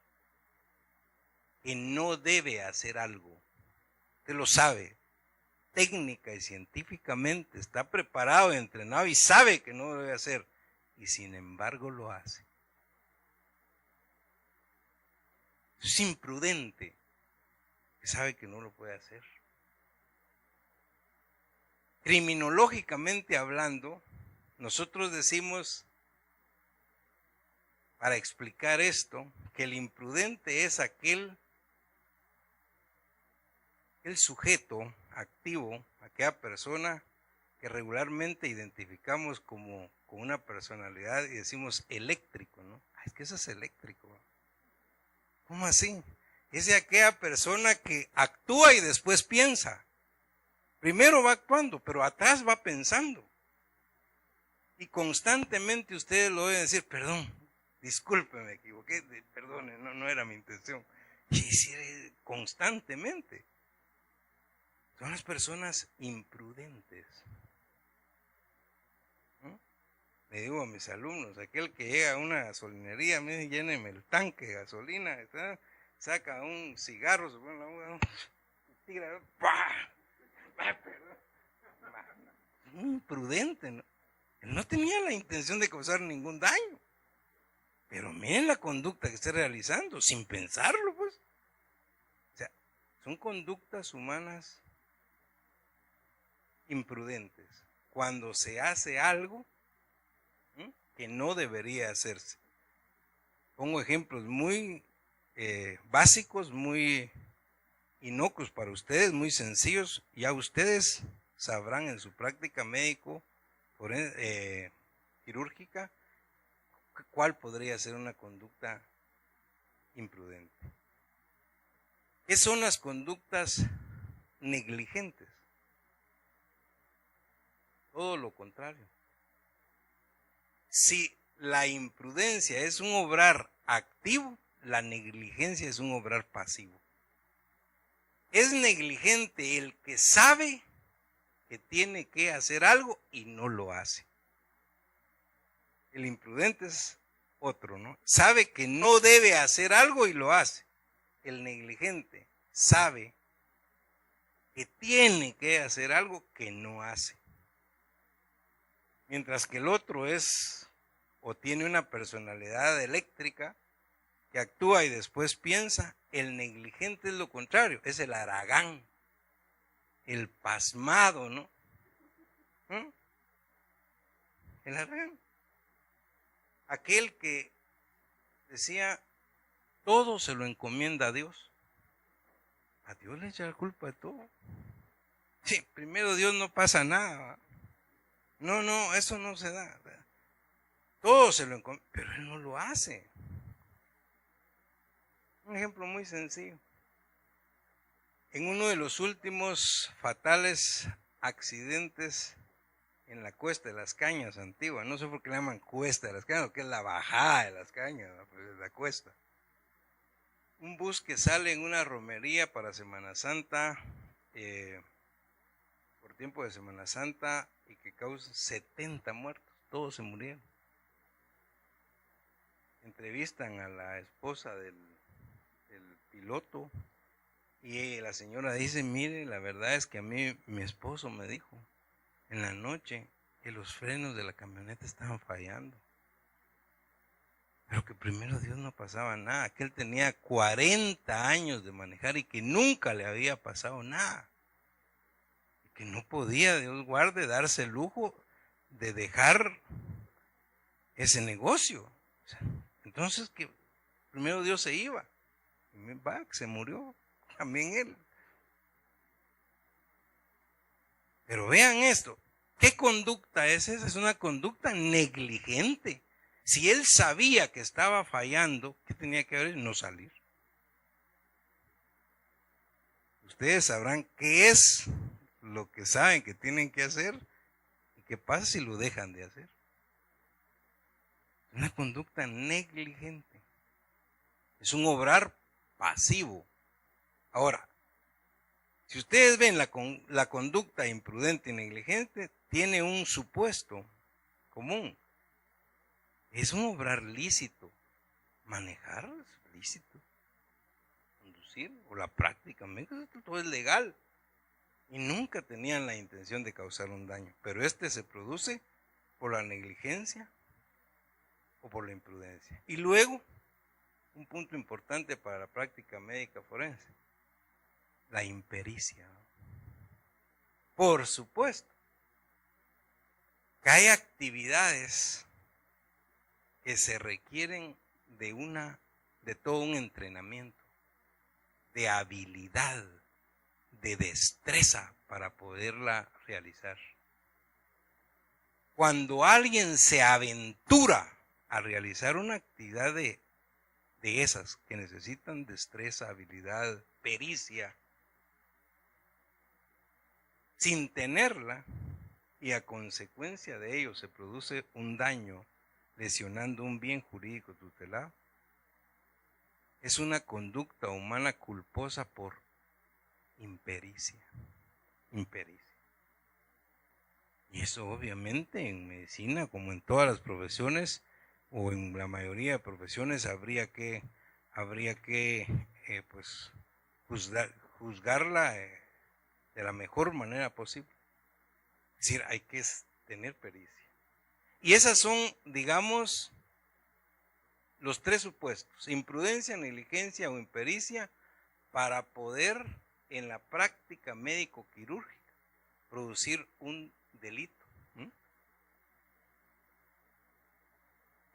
que no debe hacer algo. Usted lo sabe. Técnica y científicamente está preparado y entrenado y sabe que no debe hacer. Y sin embargo lo hace. Es imprudente. Que sabe que no lo puede hacer. Criminológicamente hablando, nosotros decimos, para explicar esto, que el imprudente es aquel sujeto activo, aquella persona que regularmente identificamos como con una personalidad y decimos eléctrico, ¿no? Es que eso es eléctrico. ¿Cómo así? Es de aquella persona que actúa y después piensa. Primero va actuando, pero atrás va pensando. Y constantemente ustedes lo deben decir, perdón, disculpe, me equivoqué, perdone, no era mi intención. Y constantemente. Son las personas imprudentes. Le digo a mis alumnos, aquel que llega a una gasolinería, me dice, lléneme el tanque de gasolina, saca un cigarro, se pone la boca, tira, ¡pah! Imprudente, ¿no? Él no tenía la intención de causar ningún daño. Pero miren la conducta que está realizando, sin pensarlo, pues. O sea, son conductas humanas imprudentes. Cuando se hace algo que no debería hacerse. Pongo ejemplos muy básicos, muy inocuos para ustedes, muy sencillos. Ya ustedes sabrán en su práctica quirúrgica cuál podría ser una conducta imprudente. ¿Qué son las conductas negligentes? Todo lo contrario. Si la imprudencia es un obrar activo, la negligencia es un obrar pasivo. Es negligente el que sabe que tiene que hacer algo y no lo hace. El imprudente es otro, ¿no? Sabe que no debe hacer algo y lo hace. El negligente sabe que tiene que hacer algo que no hace. Mientras que el otro es o tiene una personalidad eléctrica que actúa y después piensa, el negligente es lo contrario, es el haragán, el pasmado, ¿no? El haragán. Aquel que decía, todo se lo encomienda a Dios. A Dios le echa la culpa de todo. Sí, primero Dios no pasa nada. No, eso no se da. Todo se lo encomienda, pero Él no lo hace. Un ejemplo muy sencillo. En uno de los últimos fatales accidentes en la Cuesta de las Cañas antigua, no sé por qué le llaman Cuesta de las Cañas, que es la bajada de las Cañas, pues es la cuesta. un bus que sale en una romería para Semana Santa, por tiempo de Semana Santa, y que causa 70 muertos, todos se murieron. Entrevistan a la esposa del piloto y la señora dice, mire, la verdad es que a mí mi esposo me dijo en la noche que los frenos de la camioneta estaban fallando, pero que primero Dios no pasaba nada, que él tenía 40 años de manejar y que nunca le había pasado nada, y que no podía, Dios guarde, darse el lujo de dejar ese negocio. O sea, entonces que primero Dios se iba, y se murió también él. Pero vean esto, ¿qué conducta es esa? Es una conducta negligente. Si él sabía que estaba fallando, ¿qué tenía que hacer? No salir. Ustedes sabrán qué es lo que saben que tienen que hacer y qué pasa si lo dejan de hacer. Una conducta negligente. Es un obrar pasivo. Ahora, si ustedes ven la conducta imprudente y negligente, tiene un supuesto común. Es un obrar lícito. Manejar es lícito. Conducir, o la práctica, todo es legal. Y nunca tenían la intención de causar un daño. Pero este se produce por la negligencia o por la imprudencia. Y luego, un punto importante para la práctica médica forense, la impericia. Por supuesto que hay actividades que se requieren de todo un entrenamiento, de habilidad, de destreza para poderla realizar. Cuando alguien se aventura a realizar una actividad de esas que necesitan destreza, habilidad, pericia, sin tenerla, y a consecuencia de ello se produce un daño lesionando un bien jurídico tutelado, es una conducta humana culposa por impericia. Y eso obviamente en medicina, como en todas las profesiones, o en la mayoría de profesiones, habría que pues juzgarla de la mejor manera posible. Es decir, hay que tener pericia. Y esas son, digamos, los tres supuestos: imprudencia, negligencia o impericia, para poder en la práctica médico-quirúrgica producir un delito.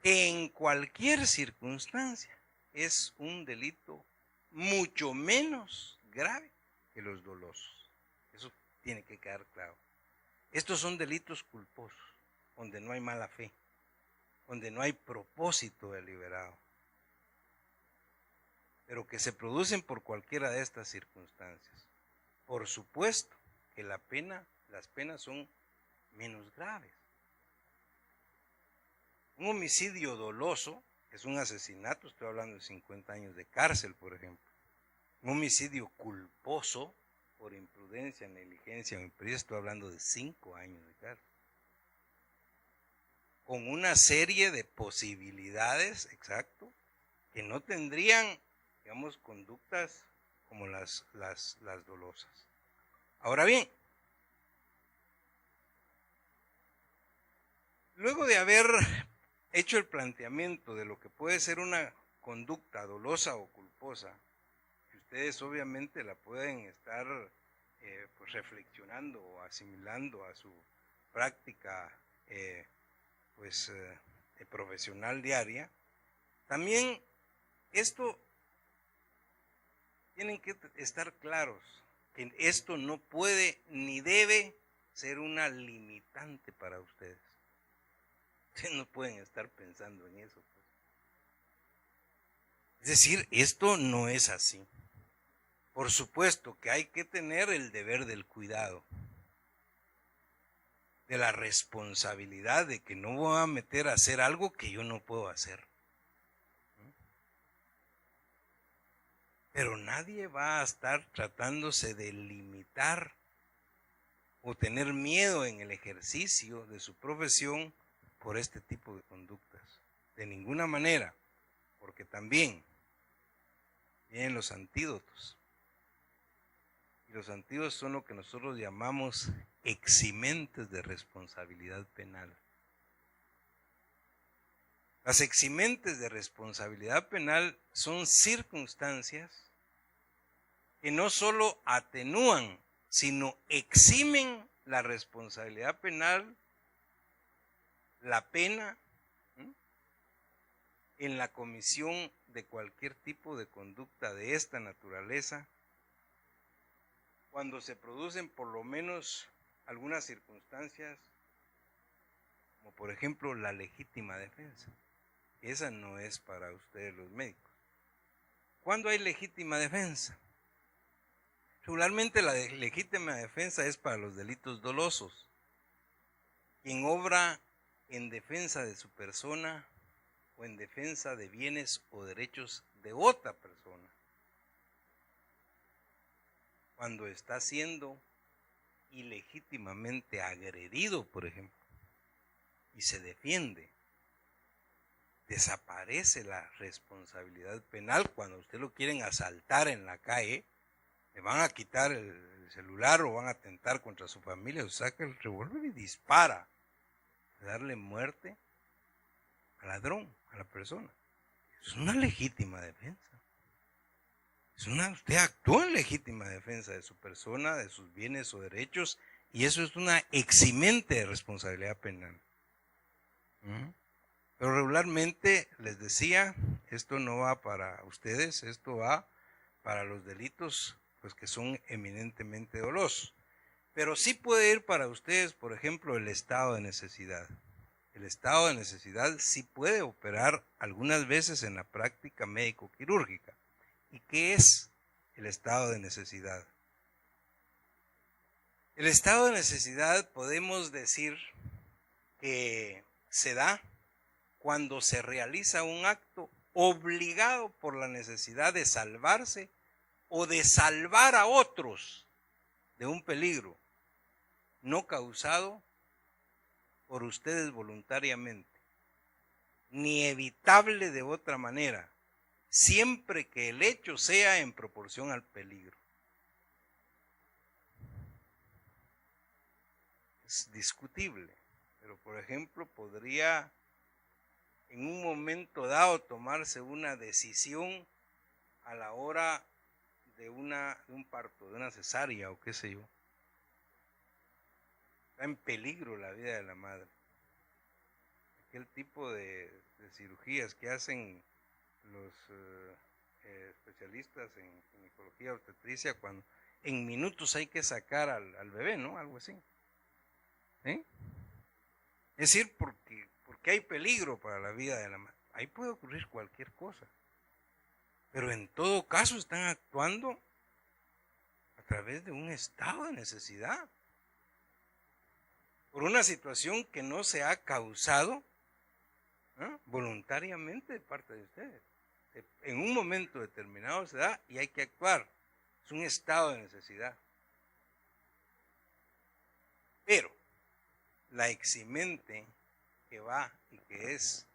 Que en cualquier circunstancia es un delito mucho menos grave que los dolosos. Eso tiene que quedar claro. Estos son delitos culposos, donde no hay mala fe, donde no hay propósito deliberado, pero que se producen por cualquiera de estas circunstancias. Por supuesto que las penas son menos graves. Un homicidio doloso, que es un asesinato, estoy hablando de 50 años de cárcel, por ejemplo. Un homicidio culposo, por imprudencia, negligencia o impericia, estoy hablando de 5 años de cárcel. Con una serie de posibilidades, exacto, que no tendrían, digamos, conductas como las dolosas. Ahora bien, luego de haber hecho el planteamiento de lo que puede ser una conducta dolosa o culposa, que ustedes obviamente la pueden estar pues reflexionando o asimilando a su práctica profesional diaria, también esto tienen que estar claros, que esto no puede ni debe ser una limitante para ustedes. Ustedes no pueden estar pensando en eso. Es decir, esto no es así. Por supuesto que hay que tener el deber del cuidado, de la responsabilidad de que no voy a meter a hacer algo que yo no puedo hacer. Pero nadie va a estar tratándose de limitar o tener miedo en el ejercicio de su profesión por este tipo de conductas. De ninguna manera, porque también vienen los antídotos. Y los antídotos son lo que nosotros llamamos eximentes de responsabilidad penal. Las eximentes de responsabilidad penal son circunstancias que no solo atenúan, sino eximen la responsabilidad penal, la pena, en la comisión de cualquier tipo de conducta de esta naturaleza, cuando se producen por lo menos algunas circunstancias, como por ejemplo la legítima defensa. Esa no es para ustedes los médicos. ¿Cuándo hay legítima defensa? Regularmente la legítima defensa es para los delitos dolosos. Quien obra en defensa de su persona o en defensa de bienes o derechos de otra persona. Cuando está siendo ilegítimamente agredido, por ejemplo, y se defiende, desaparece la responsabilidad penal. Cuando usted lo quieren asaltar en la calle, le van a quitar el celular o van a atentar contra su familia, o saca el revólver y dispara, darle muerte al ladrón, a la persona. Es una legítima defensa. Usted actúa en legítima defensa de su persona, de sus bienes o derechos, y eso es una eximente de responsabilidad penal. Pero regularmente, les decía, esto no va para ustedes, esto va para los delitos pues, que son eminentemente dolosos. Pero sí puede ir para ustedes, por ejemplo, el estado de necesidad. El estado de necesidad sí puede operar algunas veces en la práctica médico-quirúrgica. ¿Y qué es el estado de necesidad? El estado de necesidad podemos decir que se da cuando se realiza un acto obligado por la necesidad de salvarse o de salvar a otros de un peligro no causado por ustedes voluntariamente, ni evitable de otra manera, siempre que el hecho sea en proporción al peligro. Es discutible, pero por ejemplo podría en un momento dado tomarse una decisión a la hora de un parto, de una cesárea o qué sé yo. Está en peligro la vida de la madre. Aquel tipo de cirugías que hacen los especialistas en ginecología obstetricia cuando en minutos hay que sacar al bebé, ¿no? Algo así. ¿Sí? Es decir, porque hay peligro para la vida de la madre. Ahí puede ocurrir cualquier cosa. Pero en todo caso están actuando a través de un estado de necesidad. Por una situación que no se ha causado voluntariamente de parte de ustedes. En un momento determinado se da y hay que actuar. Es un estado de necesidad. Pero la eximente que va y que es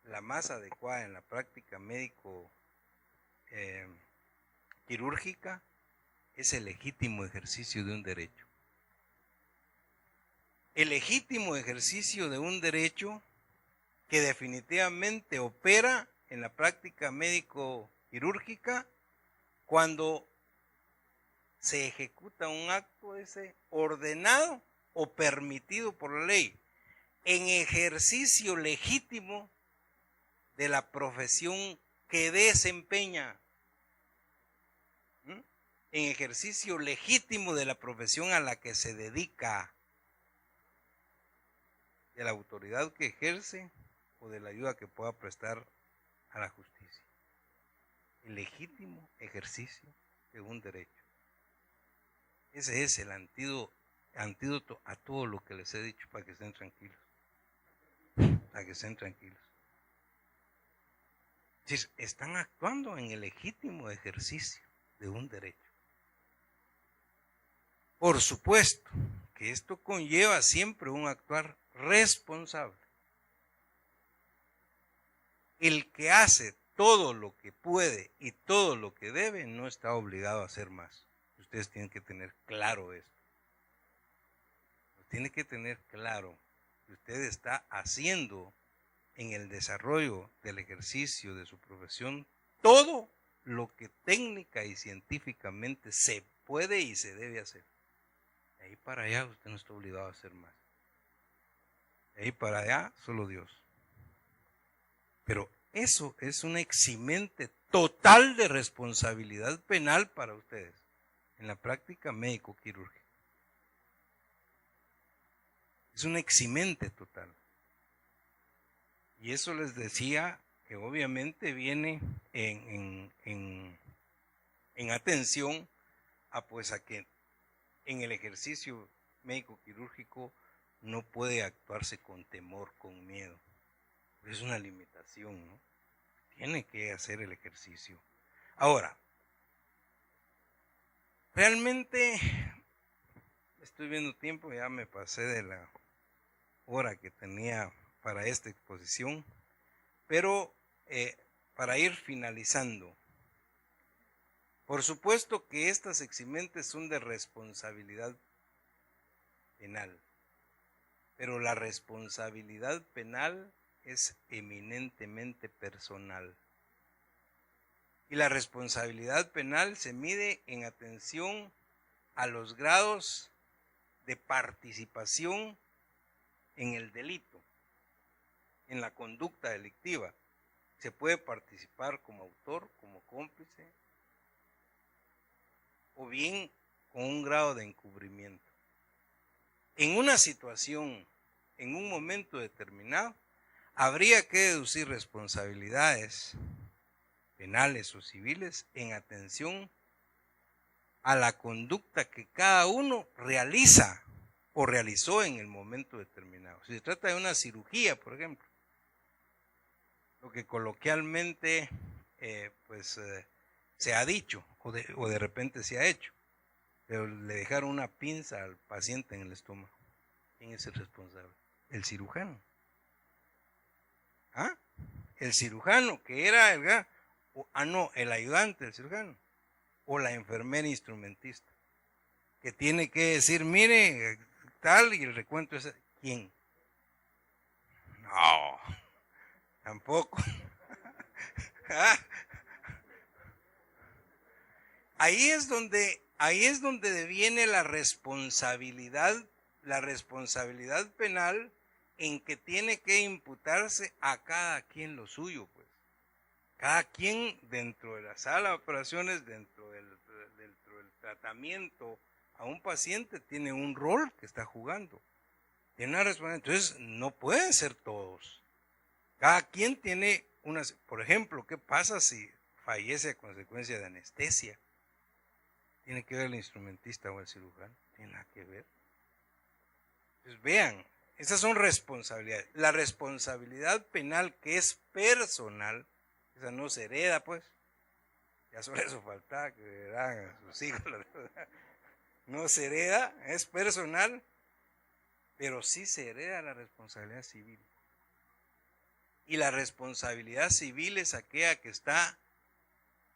la más adecuada en la práctica médico quirúrgica es el legítimo ejercicio de un derecho. El legítimo ejercicio de un derecho que definitivamente opera en la práctica médico quirúrgica cuando se ejecuta un acto ese ordenado o permitido por la ley en ejercicio legítimo de la profesión que desempeña, en ejercicio legítimo de la profesión a la que se dedica, de la autoridad que ejerce o de la ayuda que pueda prestar a la justicia. El legítimo ejercicio de un derecho. Ese es el antídoto a todo lo que les he dicho para que estén tranquilos. Para que estén tranquilos. Es decir, están actuando en el legítimo ejercicio de un derecho. Por supuesto que esto conlleva siempre un actuar responsable. El que hace todo lo que puede y todo lo que debe no está obligado a hacer más. Ustedes tienen que tener claro esto. Tienen que tener claro que usted está haciendo en el desarrollo del ejercicio de su profesión todo lo que técnica y científicamente se puede y se debe hacer. De ahí para allá usted no está obligado a hacer más. De ahí para allá solo Dios. Pero eso es un eximente total de responsabilidad penal para ustedes en la práctica médico-quirúrgica. Es un eximente total. Y eso les decía que obviamente viene en atención a que en el ejercicio médico-quirúrgico no puede actuarse con temor, con miedo. Es una limitación, ¿no? Tiene que hacer el ejercicio. Ahora, realmente estoy viendo tiempo, ya me pasé de la hora que tenía para esta exposición, pero para ir finalizando, por supuesto que estas eximentes son de responsabilidad penal, pero la responsabilidad penal es eminentemente personal. Y la responsabilidad penal se mide en atención a los grados de participación en el delito, en la conducta delictiva. Se puede participar como autor, como cómplice, o bien con un grado de encubrimiento. En una situación, en un momento determinado, habría que deducir responsabilidades penales o civiles en atención a la conducta que cada uno realiza o realizó en el momento determinado. Si se trata de una cirugía, por ejemplo, lo que coloquialmente se ha dicho o de repente se ha hecho, pero le dejaron una pinza al paciente en el estómago. ¿Quién es el responsable? El cirujano. ¿Ah? El cirujano, que era el ayudante del cirujano, o la enfermera instrumentista, que tiene que decir, mire, tal, y el recuento es, ¿quién? No, tampoco. ¿Ah? Ahí es donde deviene la responsabilidad penal, en que tiene que imputarse a cada quien lo suyo, pues. Cada quien dentro de la sala de operaciones, dentro del tratamiento a un paciente, tiene un rol que está jugando. Tiene una responsabilidad. Entonces, no pueden ser todos. Cada quien tiene por ejemplo, ¿qué pasa si fallece a consecuencia de anestesia? ¿Tiene que ver el instrumentista o el cirujano? Tiene nada que ver. Entonces, vean, esas son responsabilidades. La responsabilidad penal, que es personal, esa no se hereda, pues. Ya solo eso faltaba, que heredaran a sus hijos. No se hereda, es personal, pero sí se hereda la responsabilidad civil. Y la responsabilidad civil es aquella que está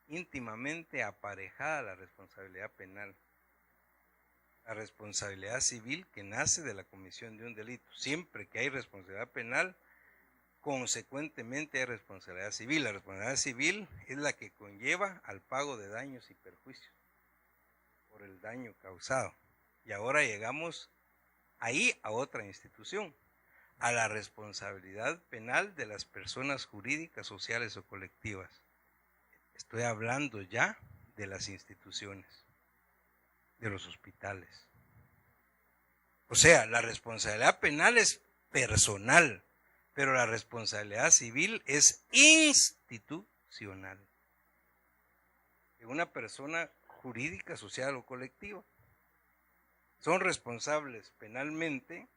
íntimamente aparejada a la responsabilidad penal. La responsabilidad civil que nace de la comisión de un delito. Siempre que hay responsabilidad penal, consecuentemente hay responsabilidad civil. La responsabilidad civil es la que conlleva al pago de daños y perjuicios por el daño causado. Y ahora llegamos ahí a otra institución, a la responsabilidad penal de las personas jurídicas, sociales o colectivas. Estoy hablando ya de las instituciones, de los hospitales. O sea, la responsabilidad penal es personal, pero la responsabilidad civil es institucional. De una persona jurídica, social o colectiva. Son responsables penalmente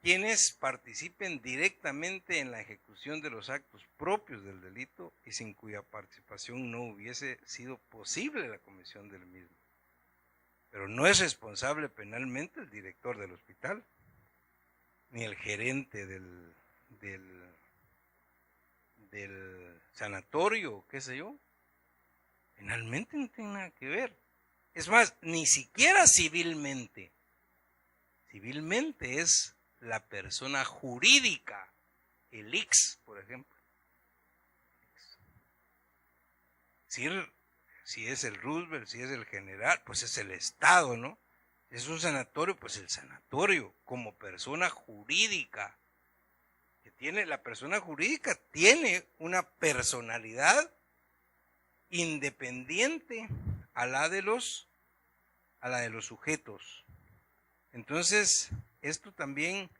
quienes participen directamente en la ejecución de los actos propios del delito y sin cuya participación no hubiese sido posible la comisión del mismo. Pero no es responsable penalmente el director del hospital, ni el gerente del sanatorio, qué sé yo. Penalmente no tiene nada que ver. Es más, ni siquiera civilmente. Civilmente es la persona jurídica, el IX, por ejemplo. Si es el Roosevelt, si es el general, pues es el Estado, ¿no? Si es un sanatorio, pues el sanatorio, como persona jurídica. La persona jurídica tiene una personalidad independiente a la de los sujetos. Entonces, esto también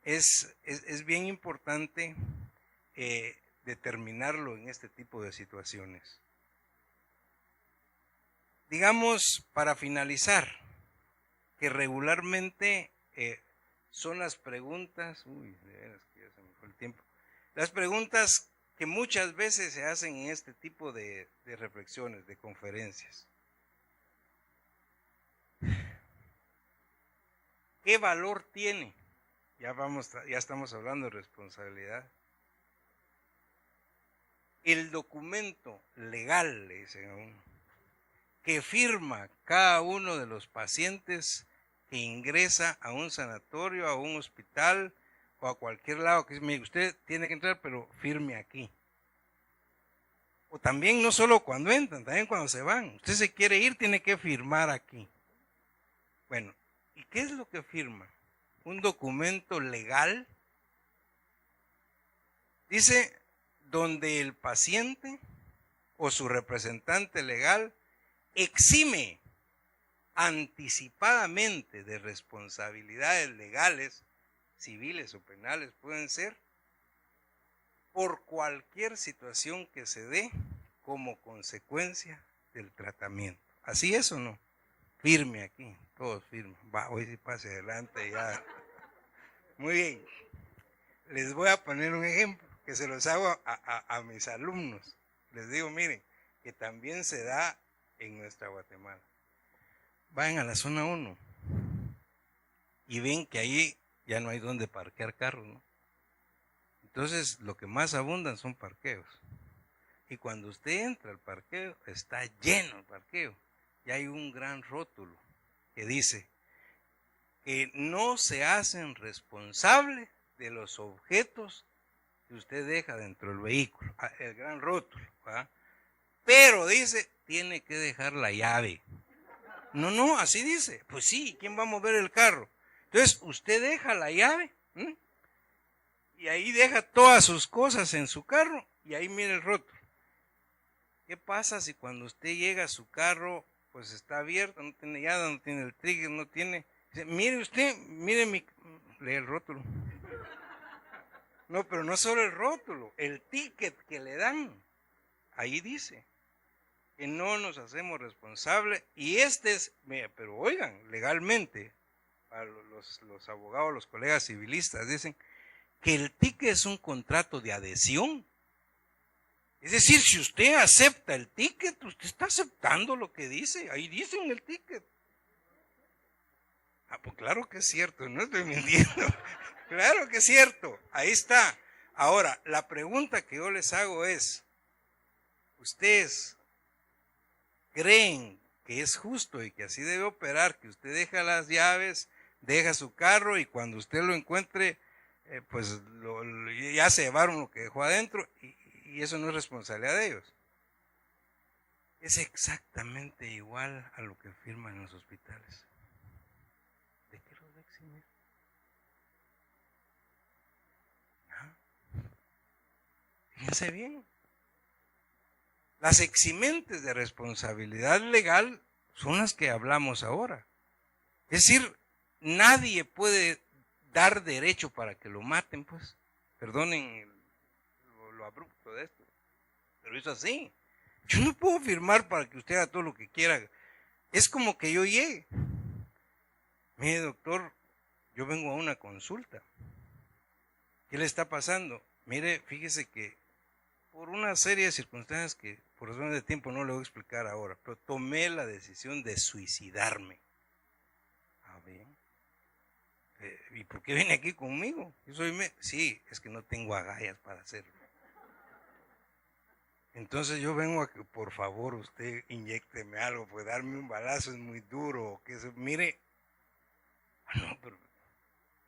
es bien importante determinarlo en este tipo de situaciones. Digamos, para finalizar, que regularmente son las preguntas, de veras que ya se me fue el tiempo, las preguntas que muchas veces se hacen en este tipo de reflexiones, de conferencias. ¿Qué valor tiene? Ya estamos hablando de responsabilidad. El documento legal, le dicen a uno, que firma cada uno de los pacientes que ingresa a un sanatorio, a un hospital o a cualquier lado, que dice, mire, usted tiene que entrar, pero firme aquí. O también no solo cuando entran, también cuando se van. Usted se quiere ir, tiene que firmar aquí. Bueno, ¿y qué es lo que firma? Un documento legal. Dice, donde el paciente o su representante legal exime anticipadamente de responsabilidades legales, civiles o penales pueden ser, por cualquier situación que se dé como consecuencia del tratamiento. ¿Así es o no? Firme aquí, todos firmes. Va, hoy sí pase adelante ya. Muy bien. Les voy a poner un ejemplo que se los hago a mis alumnos. Les digo, miren, que también se da en nuestra Guatemala. Vayan a la zona 1 y ven que ahí ya no hay donde parquear carros, ¿no? Entonces, lo que más abundan son parqueos. Y cuando usted entra al parqueo, está lleno el parqueo. Y hay un gran rótulo que dice que no se hacen responsables de los objetos que usted deja dentro del vehículo. El gran rótulo, ¿verdad? Pero dice, tiene que dejar la llave. No, así dice. Pues sí, ¿quién va a mover el carro? Entonces, usted deja la llave, ¿m? Y ahí deja todas sus cosas en su carro y ahí mira el rótulo. ¿Qué pasa si cuando usted llega a su carro, pues está abierto, no tiene llave, no tiene el trigger, no tiene... Dice, mire usted, lee el rótulo. No, pero no solo el rótulo, el ticket que le dan. Ahí dice que no nos hacemos responsables y pero oigan, legalmente, para los abogados, los colegas civilistas dicen que el ticket es un contrato de adhesión. Es decir, si usted acepta el ticket, usted está aceptando lo que dice, ahí dice en el ticket. Pues claro que es cierto, no estoy mintiendo. Claro que es cierto, ahí está. Ahora, la pregunta que yo les hago es, ¿ustedes creen que es justo y que así debe operar, que usted deja las llaves, deja su carro y cuando usted lo encuentre, pues ya se llevaron lo que dejó adentro y eso no es responsabilidad de ellos? Es exactamente igual a lo que firman en los hospitales. ¿De qué los va a eximir? Fíjense bien. Las eximentes de responsabilidad legal son las que hablamos ahora. Es decir, nadie puede dar derecho para que lo maten, pues. Perdonen lo abrupto de esto, pero es así. Yo no puedo firmar para que usted haga todo lo que quiera. Es como que yo llegue. Mire, doctor, yo vengo a una consulta. ¿Qué le está pasando? Mire, fíjese que por una serie de circunstancias que por razones de tiempo no le voy a explicar ahora, pero tomé la decisión de suicidarme. Ah, bien. ¿Y por qué viene aquí conmigo? Sí, es que no tengo agallas para hacerlo. Entonces yo vengo a que por favor usted inyécteme algo, pues darme un balazo es muy duro. Mire,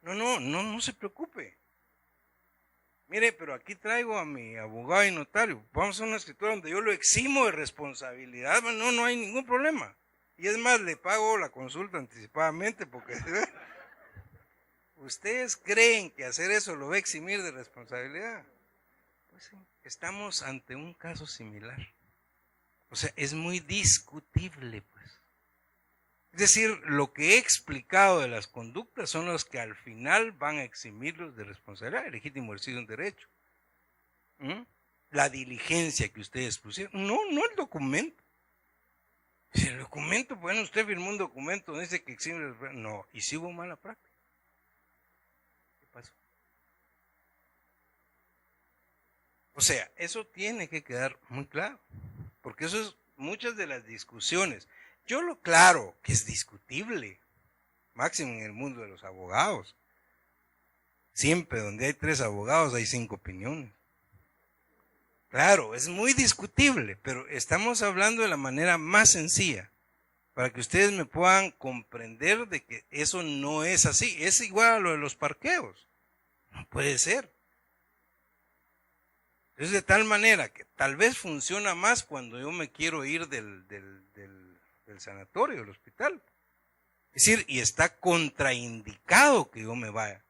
no se preocupe. Mire, pero aquí traigo a mi abogado y notario. Vamos a una escritura donde yo lo eximo de responsabilidad. No hay ningún problema. Y es más, le pago la consulta anticipadamente porque ustedes creen que hacer eso lo va a eximir de responsabilidad. Pues sí, estamos ante un caso similar. O sea, es muy discutible, pues. Es decir, lo que he explicado de las conductas son los que al final van a eximirlos de responsabilidad. El legítimo ejercicio de un derecho. La diligencia que ustedes pusieron. No el documento. Si el documento, bueno, usted firmó un documento donde dice que exime. No, y si hubo mala práctica. ¿Qué pasó? O sea, eso tiene que quedar muy claro. Porque eso es muchas de las discusiones. Claro que es discutible, máximo en el mundo de los abogados. Siempre donde hay 3 abogados hay 5 opiniones. Claro, es muy discutible, pero estamos hablando de la manera más sencilla, para que ustedes me puedan comprender de que eso no es así. Es igual a lo de los parqueos. No puede ser. Es de tal manera que tal vez funciona más cuando yo me quiero ir del sanatorio, del hospital. Es decir, y está contraindicado que yo me vaya.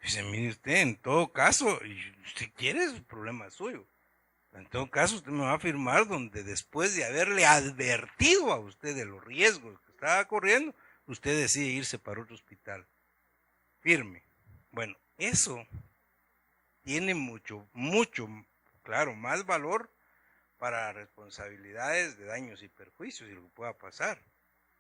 Dice, mire usted, en todo caso, si quiere, el problema es suyo. En todo caso, usted me va a firmar donde después de haberle advertido a usted de los riesgos que estaba corriendo, usted decide irse para otro hospital. Firme. Bueno, eso tiene mucho, claro, más valor para responsabilidades de daños y perjuicios y lo que pueda pasar.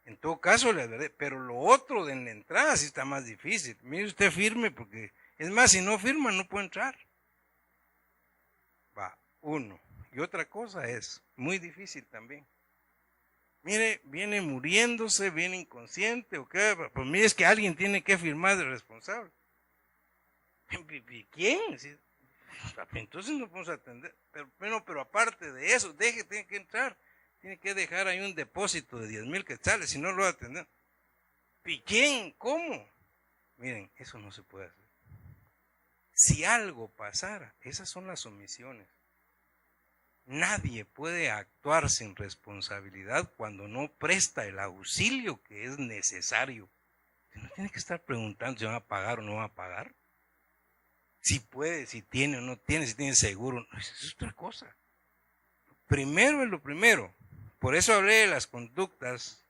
En todo caso, le advertí, pero lo otro de la entrada sí está más difícil. Mire usted firme porque, es más, si no firma no puede entrar. Va, uno. Y otra cosa es, muy difícil también. Mire, viene muriéndose, viene inconsciente, o qué, pues mire, es que alguien tiene que firmar de responsable. ¿Quién? Entonces no podemos atender. Pero aparte de eso, tiene que entrar. Tiene que dejar ahí un depósito de 10,000 quetzales, si no lo va a atender. ¿Y quién? ¿Cómo? Miren, eso no se puede hacer. Si algo pasara, esas son las omisiones. Nadie puede actuar sin responsabilidad cuando no presta el auxilio que es necesario. No tiene que estar preguntando si van a pagar o no van a pagar. Si puede, si tiene o no tiene, si tiene seguro. No, eso es otra cosa. Primero es lo primero. Por eso hablé de las conductas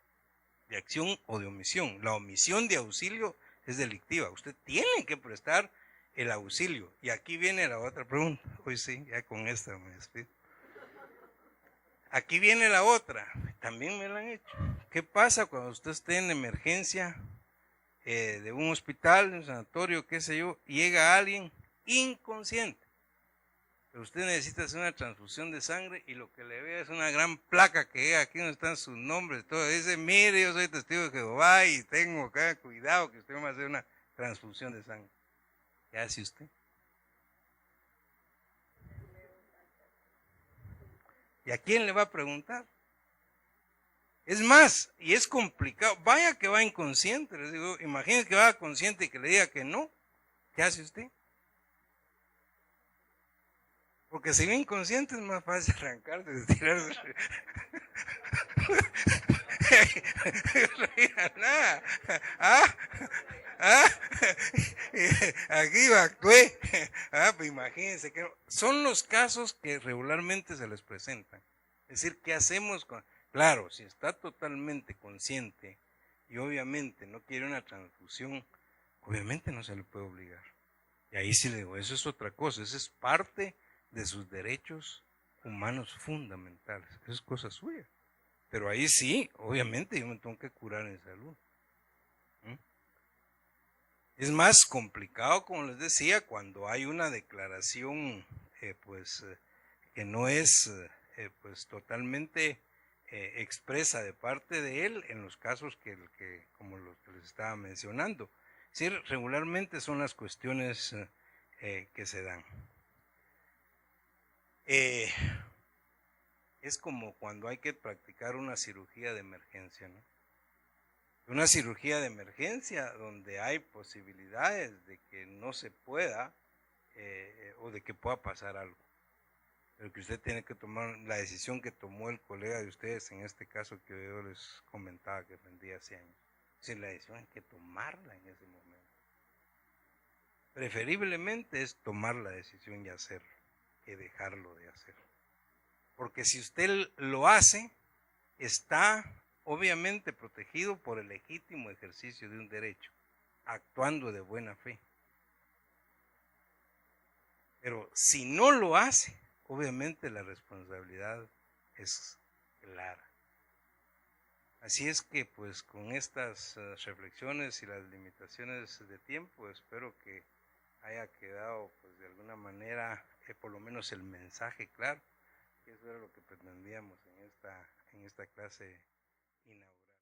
de acción o de omisión. La omisión de auxilio es delictiva. Usted tiene que prestar el auxilio. Y aquí viene la otra pregunta. Hoy sí, ya con esta me despido. Aquí viene la otra. También me la han hecho. ¿Qué pasa cuando usted esté en emergencia de un hospital, de un sanatorio, qué sé yo, y llega alguien inconsciente? Pero usted necesita hacer una transfusión de sangre y lo que le vea es una gran placa que llega aquí donde están sus nombres, todo. Dice, mire, yo soy testigo de Jehová y tengo acá cuidado que usted me va a hacer una transfusión de sangre. ¿Qué hace usted? ¿Y a quién le va a preguntar? Es más, y es complicado, vaya que va inconsciente, les digo, imagínense que va consciente y que le diga que no. ¿Qué hace usted? Porque si va inconsciente es más fácil arrancarse, estirarse. Aquí actué. Pues imagínense que son los casos que regularmente se les presentan. Es decir, ¿qué hacemos con? Claro, si está totalmente consciente y obviamente no quiere una transfusión, obviamente no se le puede obligar. Y ahí sí le digo, eso es otra cosa, eso es parte de sus derechos humanos fundamentales, eso es cosa suya. Pero ahí sí, obviamente yo me tengo que curar en salud. Es más complicado, como les decía, cuando hay una declaración que no es pues totalmente expresa de parte de él en los casos como los que les estaba mencionando. Es decir, regularmente son las cuestiones que se dan. Es como cuando hay que practicar una cirugía de emergencia, ¿no? Una cirugía de emergencia donde hay posibilidades de que no se pueda o de que pueda pasar algo. Pero que usted tiene que tomar la decisión que tomó el colega de ustedes, en este caso que yo les comentaba que aprendí hace años. Es decir, la decisión hay que tomarla en ese momento. Preferiblemente es tomar la decisión y hacerlo, que dejarlo de hacer. Porque si usted lo hace, está obviamente protegido por el legítimo ejercicio de un derecho, actuando de buena fe. Pero si no lo hace, obviamente la responsabilidad es clara. Así es que pues con estas reflexiones y las limitaciones de tiempo, espero que haya quedado pues de alguna manera por lo menos el mensaje claro, que eso era lo que pretendíamos en esta clase inaugural.